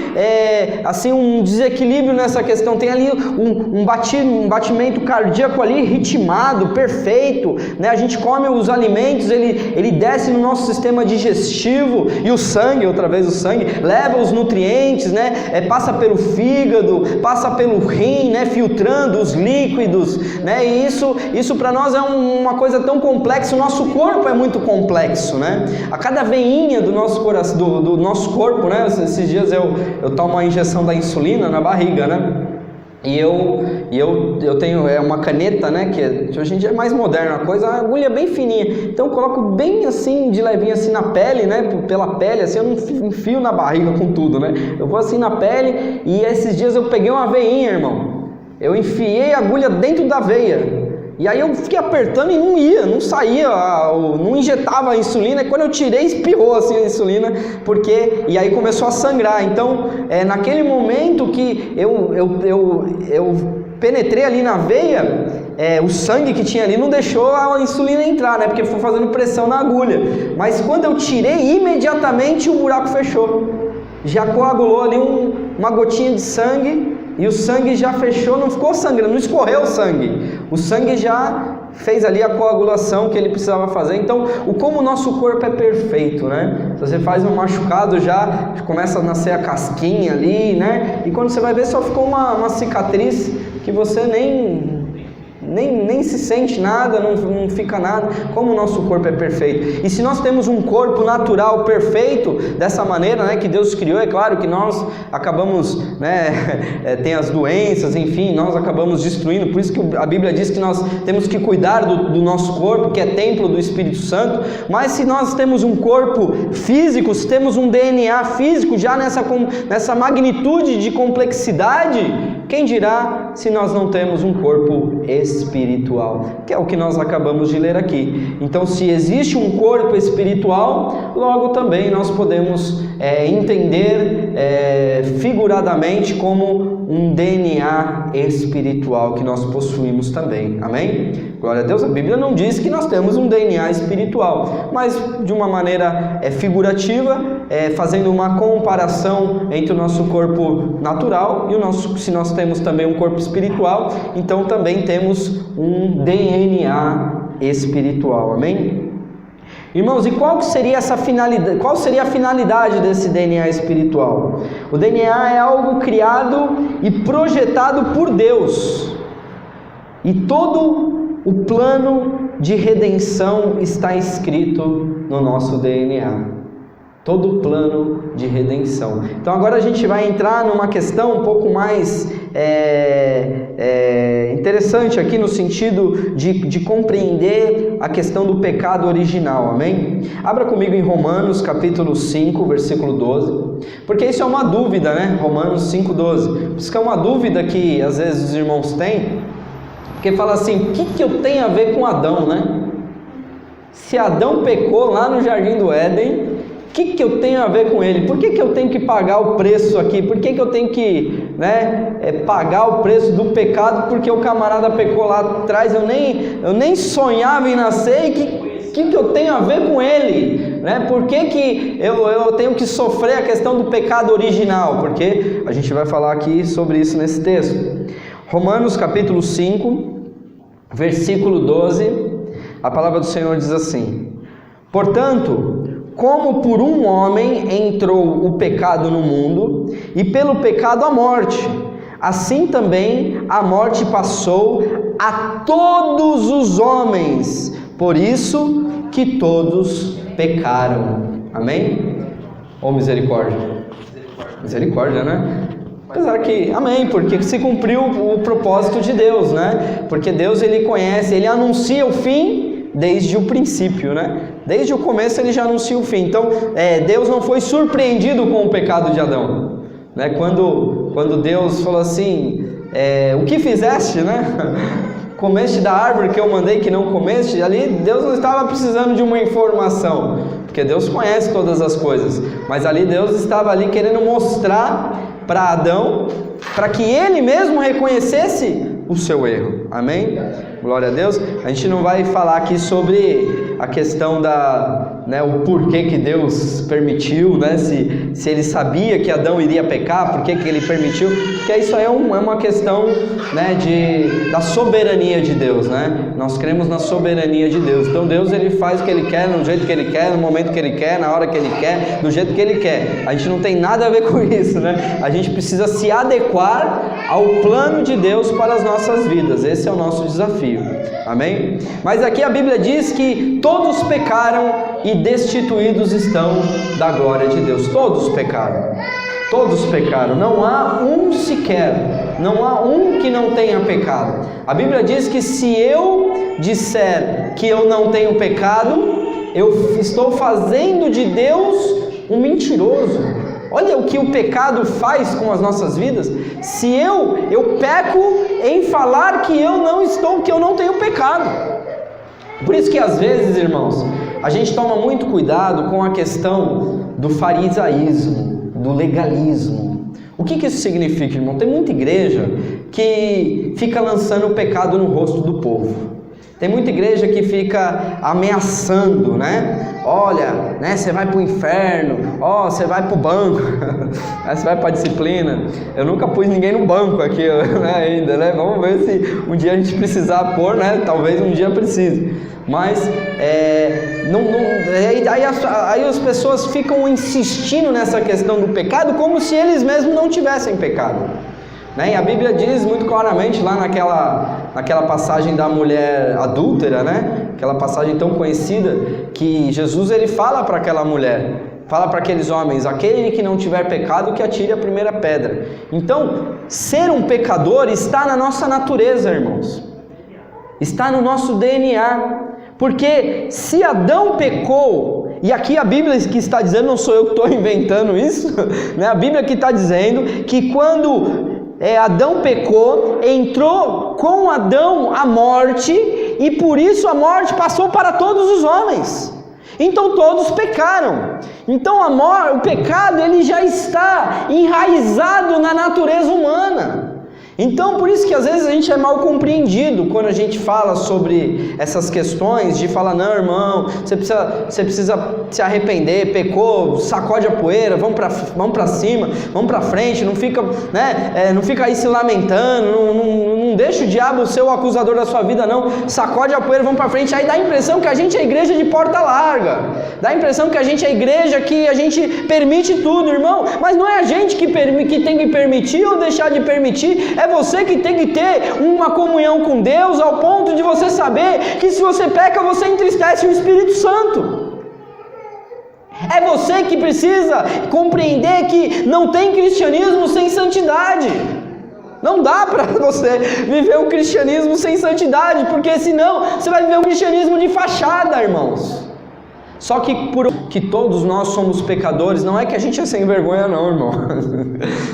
assim um desequilíbrio nessa questão. Tem ali um batimento cardíaco ali ritmado, perfeito, né? A gente come os alimentos, ele desce no nosso sistema digestivo, e o sangue, outra vez o sangue, leva os nutrientes, né? Passa pelo fígado, passa pelo rim, né? Filtrando os líquidos, né? E isso para nós é uma coisa tão complexa. O nosso corpo é muito complexo, né? A cada veinha do nosso coração, do nosso corpo, né? Esses dias eu tomo uma injeção da insulina na barriga, né? E eu tenho uma caneta, né, que hoje em dia é mais moderna a coisa, a agulha bem fininha, então eu coloco bem assim, de levinho assim na pele, né, pela pele, assim, eu não enfio na barriga com tudo, né, eu vou assim na pele. E esses dias eu peguei uma veinha, irmão, eu enfiei a agulha dentro da veia, e aí eu fiquei apertando e não saía, não injetava a insulina, e quando eu tirei, espirrou assim a insulina, e aí começou a sangrar. Então, naquele momento que eu penetrei ali na veia, o sangue que tinha ali não deixou a insulina entrar, né, porque foi fazendo pressão na agulha, mas quando eu tirei, imediatamente o buraco fechou, já coagulou ali uma gotinha de sangue, e o sangue já fechou, não ficou sangrando, não escorreu o sangue já fez ali a coagulação que ele precisava fazer. Então, como o nosso corpo é perfeito, né? Se você faz um machucado, já começa a nascer a casquinha ali, né? E quando você vai ver, só ficou uma cicatriz que você nem se sente nada, não fica nada, como o nosso corpo é perfeito. E se nós temos um corpo natural perfeito, dessa maneira, né, que Deus criou, é claro que nós acabamos, né, tem as doenças, enfim, nós acabamos destruindo, por isso que a Bíblia diz que nós temos que cuidar do nosso corpo, que é templo do Espírito Santo. Mas se nós temos um corpo físico, se temos um DNA físico, já nessa magnitude de complexidade, quem dirá se nós não temos um corpo espiritual, que é o que nós acabamos de ler aqui. Então, se existe um corpo espiritual, logo também nós podemos entender figuradamente como um DNA espiritual que nós possuímos também. Amém? Glória a Deus. A Bíblia não diz que nós temos um DNA espiritual, mas de uma maneira figurativa, fazendo uma comparação entre o nosso corpo natural e o nosso, se nós temos também um corpo espiritual, então também temos um DNA espiritual. Amém? Irmãos, e qual seria essa finalidade? Qual seria a finalidade desse DNA espiritual? O DNA é algo criado e projetado por Deus. E todo o plano de redenção está escrito no nosso DNA. Todo o plano de redenção. Então agora a gente vai entrar numa questão um pouco mais interessante aqui, no sentido de compreender a questão do pecado original, amém? Abra comigo em Romanos capítulo 5, versículo 12, porque isso é uma dúvida, né? Romanos 5, 12. Isso é uma dúvida que às vezes os irmãos têm, porque fala assim, o que eu tenho a ver com Adão, né? Se Adão pecou lá no Jardim do Éden, o que eu tenho a ver com ele? Por que eu tenho que pagar o preço aqui? Por que eu tenho que pagar o preço do pecado porque o camarada pecou lá atrás? Eu nem sonhava em nascer, e que eu tenho a ver com ele? Né? Por que eu tenho que sofrer a questão do pecado original? Porque a gente vai falar aqui sobre isso nesse texto. Romanos capítulo 5, versículo 12, a palavra do Senhor diz assim: portanto, como por um homem entrou o pecado no mundo, e pelo pecado a morte, assim também a morte passou a todos os homens, por isso que todos pecaram. Amém? Ou misericórdia? Misericórdia, né? Apesar que, amém, porque se cumpriu o propósito de Deus, né? Porque Deus, Ele conhece, Ele anuncia o fim desde o princípio, né? Desde o começo Ele já anuncia o fim. Então, Deus não foi surpreendido com o pecado de Adão, né? Quando Deus falou assim, o que fizeste, né? Comeste da árvore que eu mandei que não comeste? Ali Deus não estava precisando de uma informação, porque Deus conhece todas as coisas, mas ali Deus estava ali querendo mostrar para Adão, para que ele mesmo reconhecesse o seu erro. Amém? Glória a Deus. A gente não vai falar aqui sobre a questão o porquê que Deus permitiu, né? Se ele sabia que Adão iria pecar, por que ele permitiu, porque isso aí é uma questão, né, da soberania de Deus, né? Nós cremos na soberania de Deus. Então Deus, Ele faz o que Ele quer, no jeito que Ele quer, no momento que Ele quer, na hora que Ele quer, do jeito que Ele quer. A gente não tem nada a ver com isso, né? A gente precisa se adequar ao plano de Deus para as nossas vidas. Esse é o nosso desafio. Amém? Mas aqui a Bíblia diz que todos pecaram e destituídos estão da glória de Deus. Todos pecaram. Todos pecaram. Não há um sequer. Não há um que não tenha pecado. A Bíblia diz que se eu disser que eu não tenho pecado, eu estou fazendo de Deus um mentiroso. Olha o que o pecado faz com as nossas vidas. Se eu peco em falar que eu não tenho pecado. Por isso que às vezes, irmãos, a gente toma muito cuidado com a questão do farisaísmo, do legalismo. O que isso significa, irmão? Tem muita igreja que fica lançando o pecado no rosto do povo. Tem muita igreja que fica ameaçando, né? Olha, né, você vai para o inferno, você vai para o banco, você vai para a disciplina. Eu nunca pus ninguém no banco aqui, né, ainda, né? Vamos ver se um dia a gente precisar pôr, né? Talvez um dia precise. Mas, aí as pessoas ficam insistindo nessa questão do pecado como se eles mesmos não tivessem pecado. né? E a Bíblia diz muito claramente lá naquela passagem da mulher adúltera, né? Aquela passagem tão conhecida, que Jesus ele fala para aquela mulher, fala para aqueles homens: aquele que não tiver pecado, que atire a primeira pedra. Então, ser um pecador está na nossa natureza, irmãos. Está no nosso DNA. Porque se Adão pecou, e aqui a Bíblia que está dizendo, não sou eu que estou inventando isso, né? A Bíblia que está dizendo que quando Adão pecou, entrou com Adão a morte, e por isso a morte passou para todos os homens. Então todos pecaram. Então o pecado ele já está enraizado na natureza humana. Então por isso que às vezes a gente é mal compreendido quando a gente fala sobre essas questões de falar: não, irmão, você precisa se arrepender, pecou, sacode a poeira, vamos para cima, vamos para frente, não fica, né, não fica aí se lamentando, não deixa o diabo ser o acusador da sua vida, não, sacode a poeira, vamos para frente. Aí dá a impressão que a gente é a igreja de porta larga, dá a impressão que a gente é a igreja que a gente permite tudo, irmão, mas não é a gente que tem que permitir ou deixar de permitir, é você que tem que ter uma comunhão com Deus ao ponto de você saber que se você peca, você entristece o Espírito Santo. É você que precisa compreender que não tem cristianismo sem santidade. Não dá para você viver um cristianismo sem santidade, porque senão você vai viver um cristianismo de fachada, irmãos. Só que que todos nós somos pecadores, não é que a gente é sem vergonha não, irmão.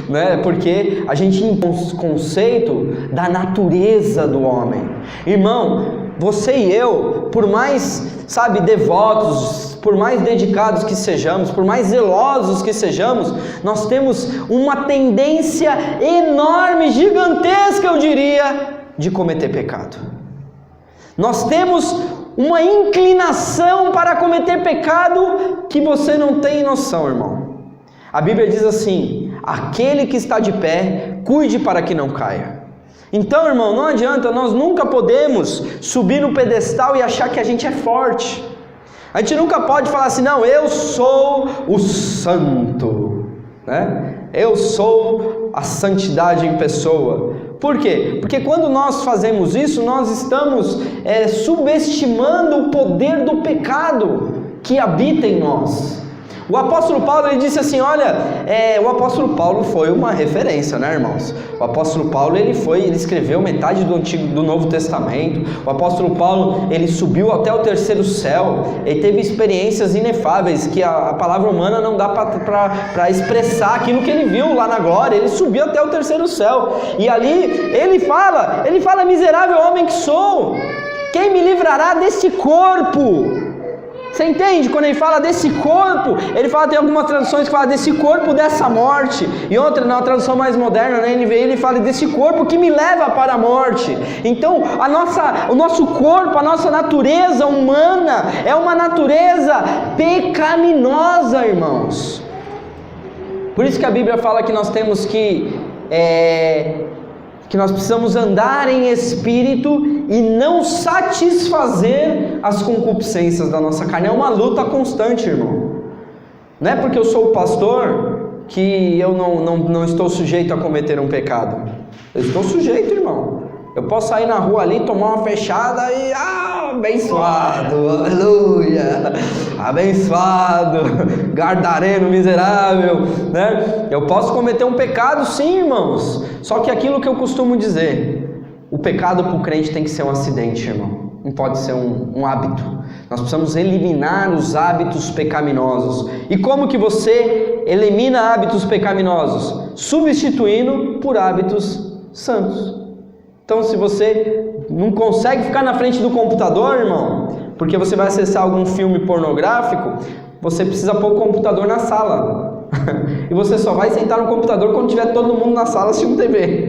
Né? Porque a gente tem um conceito da natureza do homem. Irmão, você e eu, por mais, devotos, por mais dedicados que sejamos, por mais zelosos que sejamos, nós temos uma tendência enorme, gigantesca, eu diria, de cometer pecado. Nós temos uma inclinação para cometer pecado que você não tem noção, irmão. A Bíblia diz assim: aquele que está de pé, cuide para que não caia. Então, irmão, não adianta, nós nunca podemos subir no pedestal e achar que a gente é forte. A gente nunca pode falar assim: não, eu sou o santo, né? Eu sou a santidade em pessoa. Por quê? Porque quando nós fazemos isso, nós estamos subestimando o poder do pecado que habita em nós. O apóstolo Paulo, ele disse assim, olha, o apóstolo Paulo foi uma referência, né, irmãos? O apóstolo Paulo, ele escreveu metade do Novo Testamento. O apóstolo Paulo, ele subiu até o terceiro céu. Ele teve experiências inefáveis que a palavra humana não dá para expressar aquilo que ele viu lá na glória. Ele subiu até o terceiro céu. E ali, ele fala, miserável homem que sou, quem me livrará desse corpo? Você entende? Quando ele fala desse corpo, ele fala, tem algumas traduções que falam desse corpo dessa morte, e outra, na tradução mais moderna, na NVI, ele fala desse corpo que me leva para a morte. Então, o nosso corpo, a nossa natureza humana, é uma natureza pecaminosa, irmãos. Por isso que a Bíblia fala que nós temos que nós precisamos andar em espírito e não satisfazer as concupiscências da nossa carne. É uma luta constante, irmão. Não é porque eu sou o pastor que eu não estou sujeito a cometer um pecado. Eu estou sujeito, irmão. Eu posso sair na rua ali, tomar uma fechada e... abençoado, aleluia, abençoado, gardareno miserável, né? Eu posso cometer um pecado, sim, irmãos. Só que aquilo que eu costumo dizer, o pecado para o crente tem que ser um acidente, irmão. Não pode ser um hábito. Nós precisamos eliminar os hábitos pecaminosos. E como que você elimina hábitos pecaminosos? Substituindo por hábitos santos. Então, se você não consegue ficar na frente do computador, irmão, porque você vai acessar algum filme pornográfico, você precisa pôr o computador na sala. E você só vai sentar no computador quando tiver todo mundo na sala assistindo TV.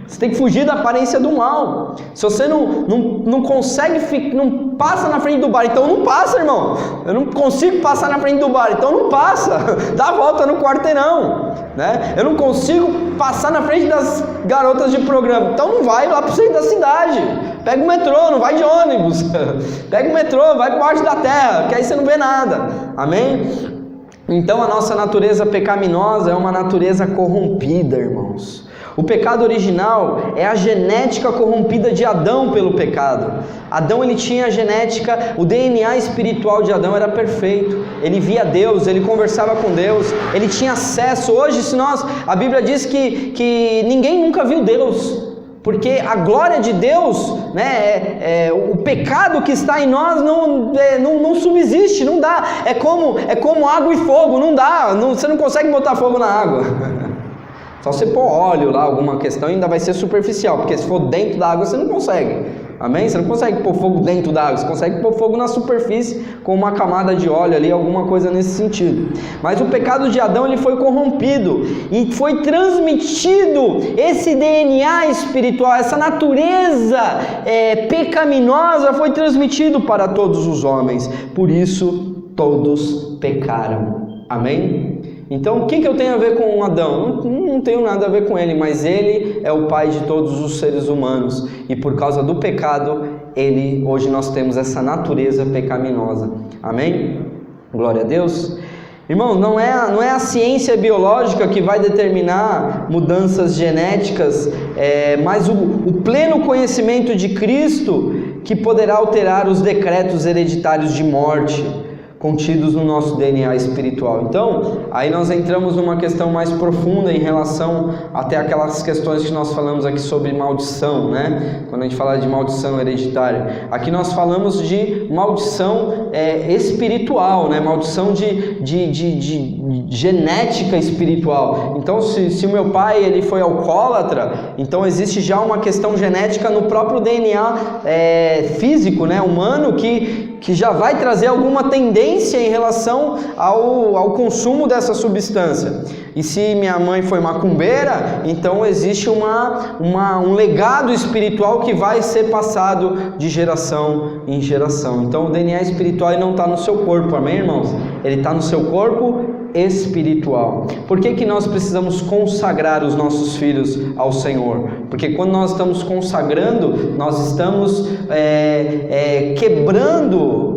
Você tem que fugir da aparência do mal. Se você não consegue, não passa na frente do bar, então não passa, irmão. Eu não consigo passar na frente do bar, então não passa. Dá a volta no quarteirão, né? Eu não consigo passar na frente das garotas de programa, então não vai lá pro centro da cidade. Pega o metrô, não vai de ônibus. Pega o metrô, vai pro arte da terra, que aí você não vê nada. Amém? Então a nossa natureza pecaminosa é uma natureza corrompida, irmãos. O pecado original é a genética corrompida de Adão pelo pecado. Adão, ele tinha a genética, o DNA espiritual de Adão era perfeito. Ele via Deus, ele conversava com Deus, ele tinha acesso. Hoje, a Bíblia diz que ninguém nunca viu Deus, porque a glória de Deus, né, o pecado que está em nós não subsiste, não dá. É como água e fogo, não dá, você não consegue botar fogo na água. Só você pôr óleo lá, alguma questão, ainda vai ser superficial, porque se for dentro da água você não consegue. Amém? Você não consegue pôr fogo dentro da água, você consegue pôr fogo na superfície com uma camada de óleo ali, alguma coisa nesse sentido. Mas o pecado de Adão, ele foi corrompido e foi transmitido esse DNA espiritual, essa natureza pecaminosa foi transmitido para todos os homens. Por isso todos pecaram. Amém? Então, o que eu tenho a ver com Adão? Não tenho nada a ver com ele, mas ele é o pai de todos os seres humanos. E por causa do pecado, hoje nós temos essa natureza pecaminosa. Amém? Glória a Deus. Irmãos, não é a ciência biológica que vai determinar mudanças genéticas, mas o pleno conhecimento de Cristo que poderá alterar os decretos hereditários de morte contidos no nosso DNA espiritual. Então, aí nós entramos numa questão mais profunda em relação até aquelas questões que nós falamos aqui sobre maldição, né? Quando a gente fala de maldição hereditária. Aqui nós falamos de maldição espiritual, né? Maldição de genética espiritual. Então, se o meu pai ele foi alcoólatra, então existe já uma questão genética no próprio DNA físico, né? Humano, que já vai trazer alguma tendência em relação ao consumo dessa substância. E se minha mãe foi macumbeira, então existe um legado espiritual que vai ser passado de geração em geração. Então o DNA espiritual não está no seu corpo, amém, irmãos? Ele está no seu corpo espiritual. Por que nós precisamos consagrar os nossos filhos ao Senhor? Porque quando nós estamos consagrando, nós estamos quebrando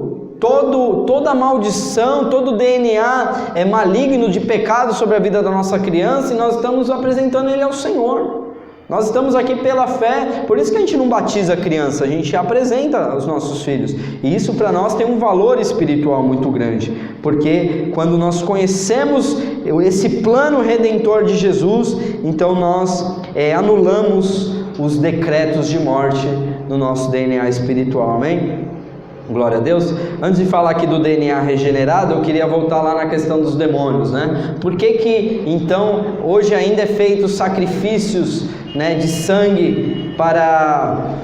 toda a maldição, todo o DNA maligno de pecado sobre a vida da nossa criança, e nós estamos apresentando ele ao Senhor. Nós estamos aqui pela fé, por isso que a gente não batiza a criança, a gente apresenta os nossos filhos. E isso para nós tem um valor espiritual muito grande, porque quando nós conhecemos esse plano redentor de Jesus, então nós anulamos os decretos de morte no nosso DNA espiritual, amém? Glória a Deus. Antes de falar aqui do DNA regenerado, eu queria voltar lá na questão dos demônios, né? Por que então hoje ainda é feito sacrifícios, né, de sangue para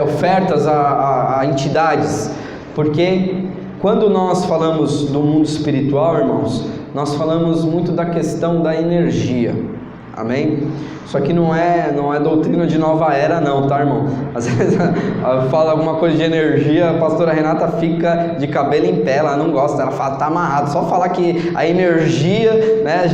ofertas a entidades? Porque quando nós falamos do mundo espiritual, irmãos, nós falamos muito da questão da energia. Amém? Isso aqui não é doutrina de nova era não, tá, irmão? Às vezes eu falo alguma coisa de energia, a pastora Renata fica de cabelo em pé, ela não gosta, ela fala, tá amarrado. Só falar que a energia, né,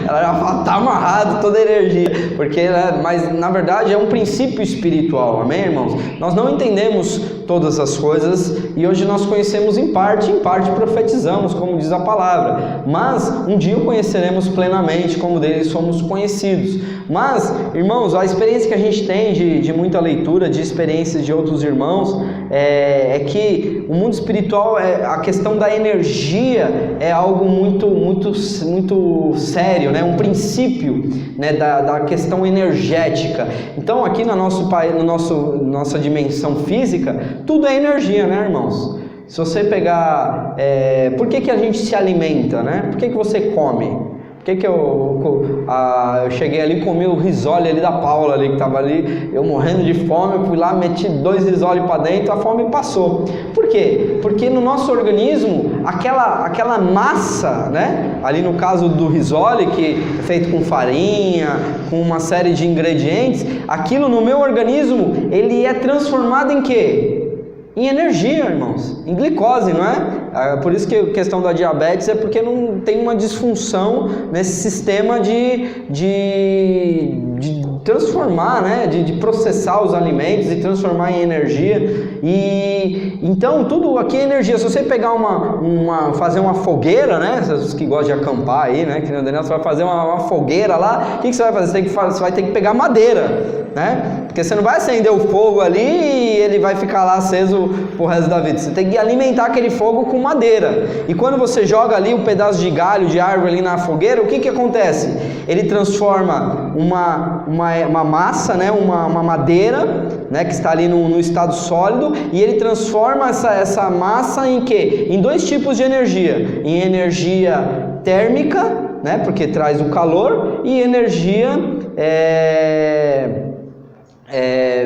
ela já fala, tá amarrado toda a energia, porque, né, mas na verdade é um princípio espiritual, amém, irmãos? Nós não entendemos todas as coisas e hoje nós conhecemos em parte profetizamos, como diz a palavra, mas um dia o conheceremos plenamente, como dele somos conhecidos. Mas, irmãos, a experiência que a gente tem de muita leitura, de experiências de outros irmãos, é que o mundo espiritual, a questão da energia é algo muito sério, né? Um princípio, né, da questão energética. Então, aqui no nossa dimensão física, tudo é energia, né, irmãos? Se você pegar... por que a gente se alimenta, né? Por que você come? Eu cheguei ali e comi o risole ali da Paula ali, que estava ali, eu morrendo de fome, eu fui lá, meti 2 risole para dentro, a fome passou. Por quê? Porque no nosso organismo, aquela massa, né, ali no caso do risole, que é feito com farinha, com uma série de ingredientes, aquilo no meu organismo, ele é transformado em quê? Em energia, irmãos, em glicose, não é? Por isso que a questão da diabetes é porque não tem uma disfunção nesse sistema de transformar, né? De processar os alimentos e transformar em energia. E então tudo aqui é energia. Se você pegar fazer uma fogueira, né? Os que gostam de acampar aí, né? Que no Daniel, você vai fazer uma fogueira lá, o que você vai fazer? Você vai ter que pegar madeira, né? Porque você não vai acender o fogo ali e ele vai ficar lá aceso pro resto da vida. Você tem que alimentar aquele fogo com madeira. E quando você joga ali um pedaço de galho, de árvore ali na fogueira, o que acontece? Ele transforma uma massa, né? Uma madeira, né? Que está ali no estado sólido, e ele transforma essa massa em quê? Em dois tipos de energia. Em energia térmica, né? Porque traz o calor, e energia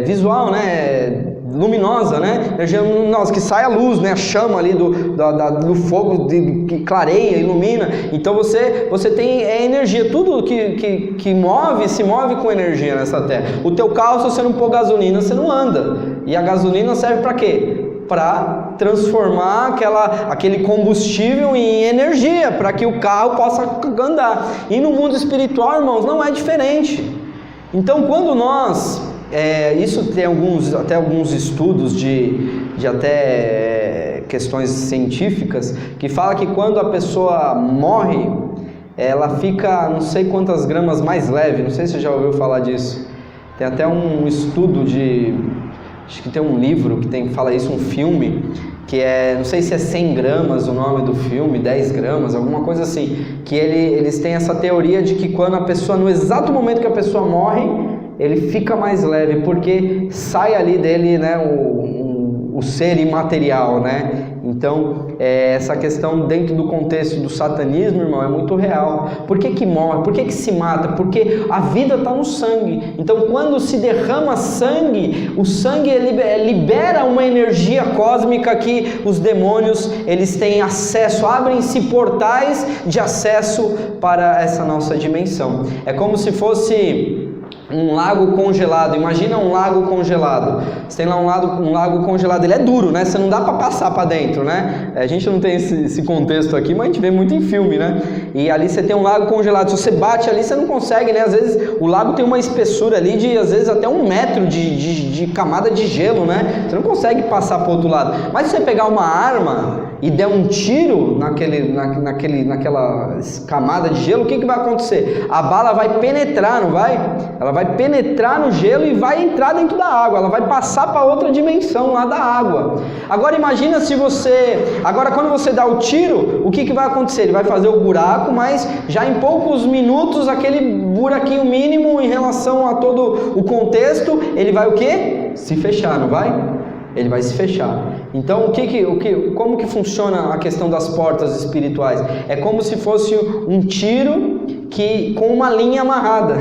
visual, né? Luminosa, né? Energia luminosa, que sai a luz, né? A chama ali do fogo que clareia, ilumina. Então você tem energia, tudo que se move com energia nessa terra. O teu carro, se você não pôr gasolina, você não anda. E a gasolina serve para quê? Para transformar aquele combustível em energia, para que o carro possa andar. E no mundo espiritual, irmãos, não é diferente. Então, quando nós... isso tem até alguns estudos de até questões científicas, que fala que quando a pessoa morre, ela fica não sei quantas gramas mais leve. Não sei se você já ouviu falar disso. Tem até um estudo acho que tem um livro que fala isso, um filme, que não sei se é 100 gramas o nome do filme, 10 gramas, alguma coisa assim, que eles têm essa teoria de que quando a pessoa, no exato momento que a pessoa morre, ele fica mais leve, porque sai ali dele, né, o ser imaterial, né? Então, essa questão dentro do contexto do satanismo, irmão, é muito real. Por que morre? Por que se mata? Porque a vida está no sangue. Então, quando se derrama sangue, o sangue libera uma energia cósmica que os demônios, eles têm acesso, abrem-se portais de acesso para essa nossa dimensão. É como se fosse um lago congelado. Imagina um lago congelado. Você tem lá um lago congelado, ele é duro, né? Você não dá para passar para dentro, né? A gente não tem esse contexto aqui, mas a gente vê muito em filme, né? E ali você tem um lago congelado. Se você bate ali, você não consegue, né? Às vezes o lago tem uma espessura ali de, às vezes, até 1 metro de camada de gelo, né? Você não consegue passar para o outro lado. Mas se você pegar uma arma e der um tiro naquela camada de gelo, o que vai acontecer? A bala vai penetrar, não vai? Ela vai penetrar no gelo e vai entrar dentro da água, ela vai passar para outra dimensão lá da água. Agora imagina se agora quando você dá o tiro, o que vai acontecer? Ele vai fazer o buraco, mas já em poucos minutos, aquele buraquinho mínimo em relação a todo o contexto, ele vai o quê? Se fechar, não vai? Ele vai se fechar. Então, como que funciona a questão das portas espirituais? É como se fosse um tiro com uma linha amarrada.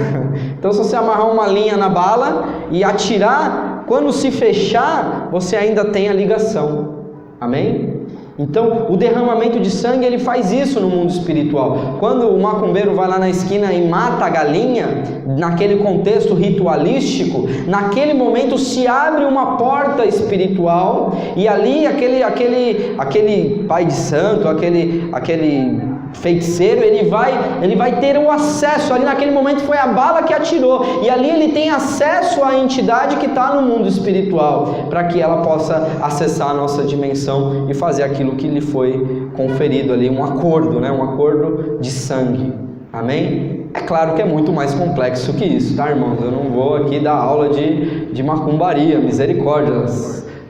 Então, se você amarrar uma linha na bala e atirar, quando se fechar, você ainda tem a ligação. Amém? Então, o derramamento de sangue, ele faz isso no mundo espiritual. Quando o macumbeiro vai lá na esquina e mata a galinha, naquele contexto ritualístico, naquele momento se abre uma porta espiritual, e ali aquele pai de santo, aquele feiticeiro, ele vai ter o acesso. Ali naquele momento foi a bala que atirou, e ali ele tem acesso à entidade que está no mundo espiritual, para que ela possa acessar a nossa dimensão e fazer aquilo que lhe foi conferido ali, um acordo, né? Um acordo de sangue. Amém? É claro que é muito mais complexo que isso, tá, irmãos? Eu não vou aqui dar aula de macumbaria, misericórdia,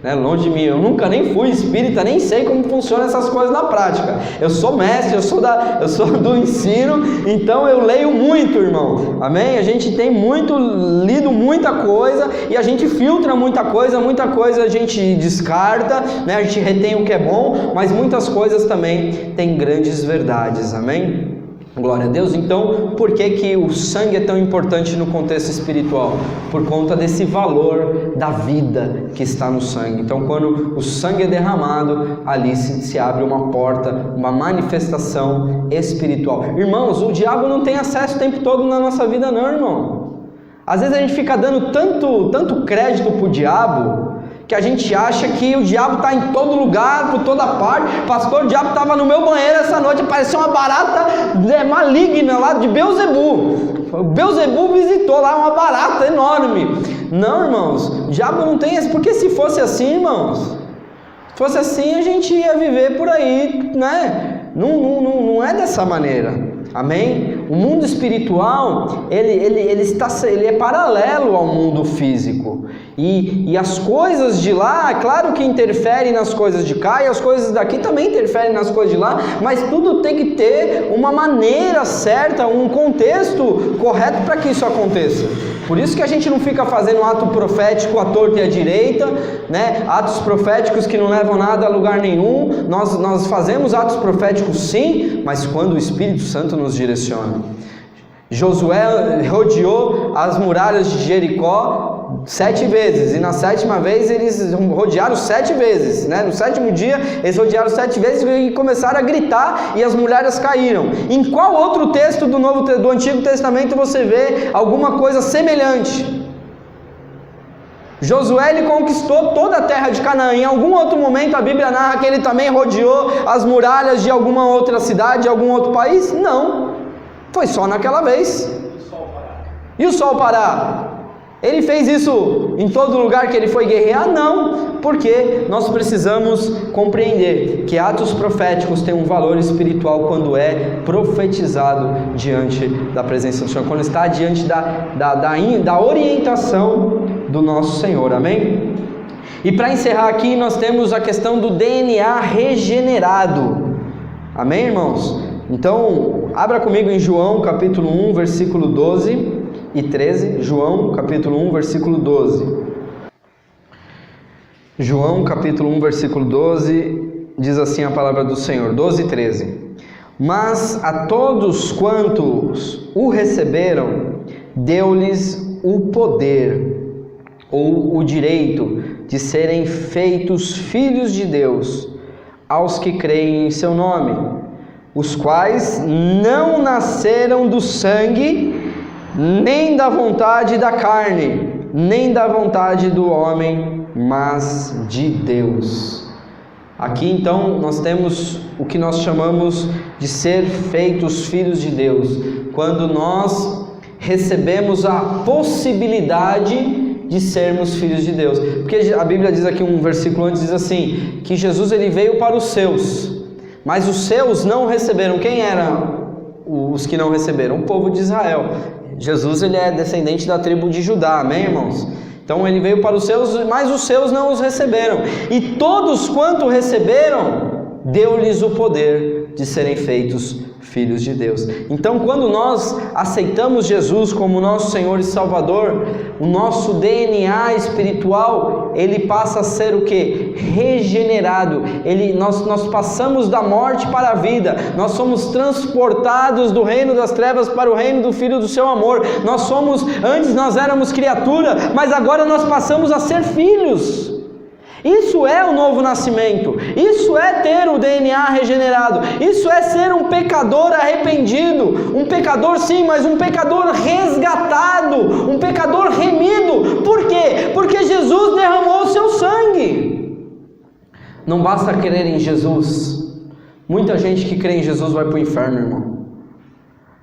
né? Longe de mim. Eu nunca nem fui espírita, nem sei como funcionam essas coisas na prática. Eu sou mestre, eu sou do ensino, então eu leio muito, irmão. Amém? A gente tem lido muita coisa, e a gente filtra muita coisa a gente descarta, né? A gente retém o que é bom, mas muitas coisas também têm grandes verdades. Amém? Glória a Deus. Então, por que o sangue é tão importante no contexto espiritual? Por conta desse valor da vida que está no sangue. Então, quando o sangue é derramado, ali se abre uma porta, uma manifestação espiritual. Irmãos, o diabo não tem acesso o tempo todo na nossa vida não, irmão. Às vezes a gente fica dando tanto crédito pro diabo, que a gente acha que o diabo está em todo lugar, por toda parte. Pastor, o diabo estava no meu banheiro essa noite, parecia uma barata maligna lá de Beelzebub. O Beelzebub visitou lá uma barata enorme. Não, irmãos, o diabo não tem esse, porque se fosse assim, irmãos, se fosse assim a gente ia viver por aí, né? Não é dessa maneira. Amém? O mundo espiritual, ele é paralelo ao mundo físico. E as coisas de lá, claro que interferem nas coisas de cá, e as coisas daqui também interferem nas coisas de lá, mas tudo tem que ter uma maneira certa, um contexto correto para que isso aconteça. Por isso que a gente não fica fazendo ato profético à torta e à direita, né? Atos proféticos que não levam nada a lugar nenhum. Nós fazemos atos proféticos sim, mas quando o Espírito Santo nos direciona. Josué rodeou as muralhas de Jericó 7 vezes, e na 7ª vez eles rodearam 7 vezes, né? No 7º dia eles rodearam 7 vezes e começaram a gritar e as muralhas caíram. Em qual outro texto do Antigo Testamento você vê alguma coisa semelhante? Josué ele conquistou toda a terra de Canaã. Em algum outro momento a Bíblia narra que ele também rodeou as muralhas de alguma outra cidade, de algum outro país? Não, foi só naquela vez. E o sol parar? Ele fez isso em todo lugar que ele foi guerrear? Não, porque nós precisamos compreender que atos proféticos têm um valor espiritual quando é profetizado diante da presença do Senhor, quando está diante da orientação do nosso Senhor, amém? E para encerrar aqui, nós temos a questão do DNA regenerado, amém, irmãos? Então, abra comigo em João capítulo 1, versículo 12 e 13, João capítulo 1, versículo 12. João capítulo 1, versículo 12, diz assim a palavra do Senhor, 12 e 13. Mas a todos quantos o receberam, deu-lhes o poder, ou o direito, de serem feitos filhos de Deus, aos que creem em seu nome, os quais não nasceram do sangue, nem da vontade da carne, nem da vontade do homem, mas de Deus. Aqui então nós temos o que nós chamamos de ser feitos filhos de Deus, quando nós recebemos a possibilidade de sermos filhos de Deus. Porque a Bíblia diz aqui, um versículo antes diz assim, que Jesus ele veio para os seus, mas os seus não receberam. Quem eram os que não receberam? O povo de Israel. Jesus ele é descendente da tribo de Judá, amém, irmãos? Então ele veio para os seus, mas os seus não os receberam. E todos quanto receberam, deu-lhes o poder de serem feitos filhos de Deus. Então, quando nós aceitamos Jesus como nosso Senhor e Salvador, o nosso DNA espiritual, ele passa a ser o que? Regenerado. Nós passamos da morte para a vida. Nós somos transportados do reino das trevas para o reino do Filho do seu amor. Antes nós éramos criatura, mas agora nós passamos a ser filhos. Isso é o novo nascimento, isso é ter o DNA regenerado, isso é ser um pecador arrependido, um pecador sim, mas um pecador resgatado, um pecador remido. Por quê? Porque Jesus derramou o seu sangue. Não basta crer em Jesus. Muita gente que crê em Jesus vai para o inferno, irmão.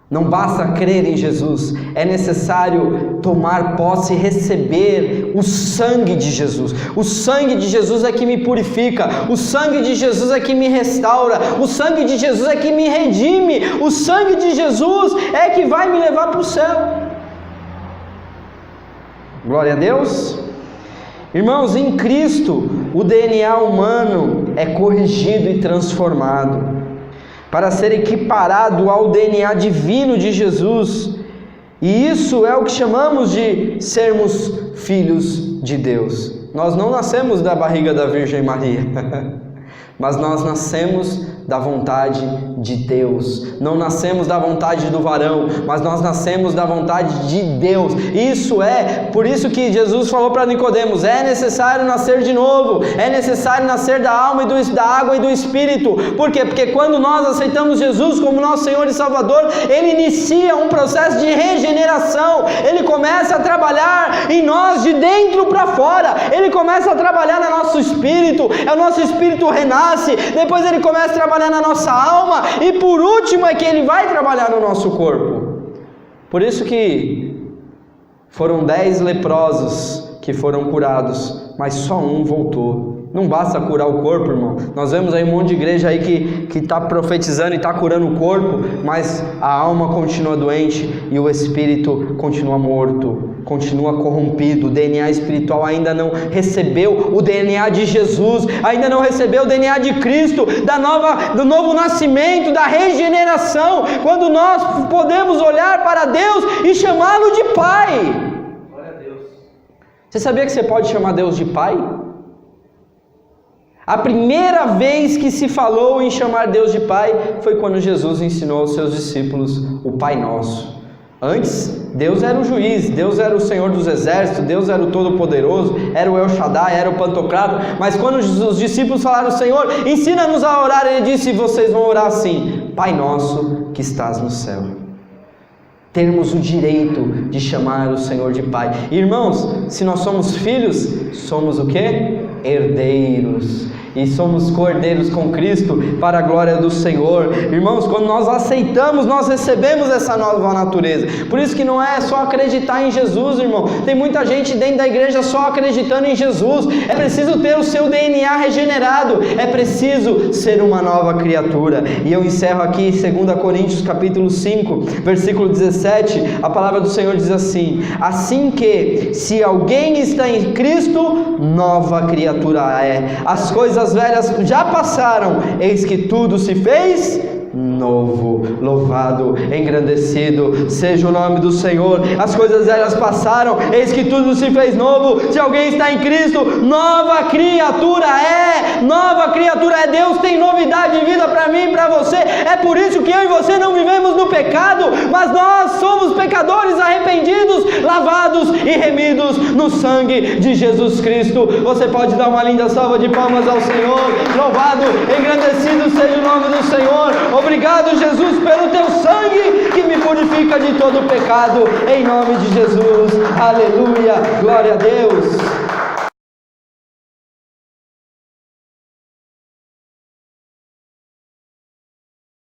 Não basta crer em Jesus, é necessário tomar posse e receber o sangue de Jesus. O sangue de Jesus é que me purifica, o sangue de Jesus é que me restaura, o sangue de Jesus é que me redime, o sangue de Jesus é que vai me levar para o céu. Glória a Deus. Irmãos, em Cristo, o DNA humano é corrigido e transformado para ser equiparado ao DNA divino de Jesus, e isso é o que chamamos de sermos filhos de Deus. Nós não nascemos da barriga da Virgem Maria, mas nós nascemos da vontade de Deus. Não nascemos da vontade do varão, mas nós nascemos da vontade de Deus. Por isso que Jesus falou para Nicodemos, é necessário nascer de novo, é necessário nascer da alma e da água e do Espírito. Por quê? Porque quando nós aceitamos Jesus como nosso Senhor e Salvador, Ele inicia um processo de regeneração, Ele começa a trabalhar em nós de dentro para fora, Ele começa a trabalhar no nosso espírito, o nosso espírito renasce, depois Ele começa a trabalhar na nossa alma, e por último é que Ele vai trabalhar no nosso corpo. Por isso que foram 10 leprosos que foram curados, mas só um voltou. Não basta curar o corpo, irmão. Nós vemos aí um monte de igreja aí que está profetizando e está curando o corpo, mas a alma continua doente e o espírito continua morto, continua corrompido. O DNA espiritual ainda não recebeu o DNA de Jesus, ainda não recebeu o DNA de Cristo, do novo nascimento, da regeneração, quando nós podemos olhar para Deus e chamá-lo de Pai. Glória a Deus. Você sabia que você pode chamar Deus de Pai? A primeira vez que se falou em chamar Deus de Pai foi quando Jesus ensinou aos seus discípulos o Pai Nosso. Antes, Deus era o juiz, Deus era o Senhor dos exércitos, Deus era o Todo-Poderoso, era o El Shaddai, era o Pantocrator. Mas quando os discípulos falaram: Senhor, ensina-nos a orar, Ele disse: vocês vão orar assim: Pai Nosso que estás no céu. Termos o direito de chamar o Senhor de Pai. Irmãos, se nós somos filhos, somos o quê? Herdeiros. E somos co-herdeiros com Cristo para a glória do Senhor. Irmãos, quando nós aceitamos, nós recebemos essa nova natureza. Por isso que não é só acreditar em Jesus, irmão. Tem muita gente dentro da igreja só acreditando em Jesus. É preciso ter o seu DNA regenerado. É preciso ser uma nova criatura. E eu encerro aqui 2 Coríntios capítulo 5, versículo 17. A palavra do Senhor diz assim: assim que, se alguém está em Cristo, nova criatura é. As coisas velhas já passaram, eis que tudo se fez novo. Louvado, engrandecido seja o nome do Senhor. As coisas velhas passaram, eis que tudo se fez novo. Se alguém está em Cristo, nova criatura é. Nova criatura é. Deus tem novidade de vida para mim e para você. É por isso que eu e você não vivemos no pecado, mas nós somos pecadores arrependidos, lavados e remidos no sangue de Jesus Cristo. Você pode dar uma linda salva de palmas ao Senhor. Louvado, engrandecido seja o nome do Senhor. Obrigado, Jesus, pelo teu sangue que me purifica de todo pecado, em nome de Jesus. Aleluia, glória a Deus.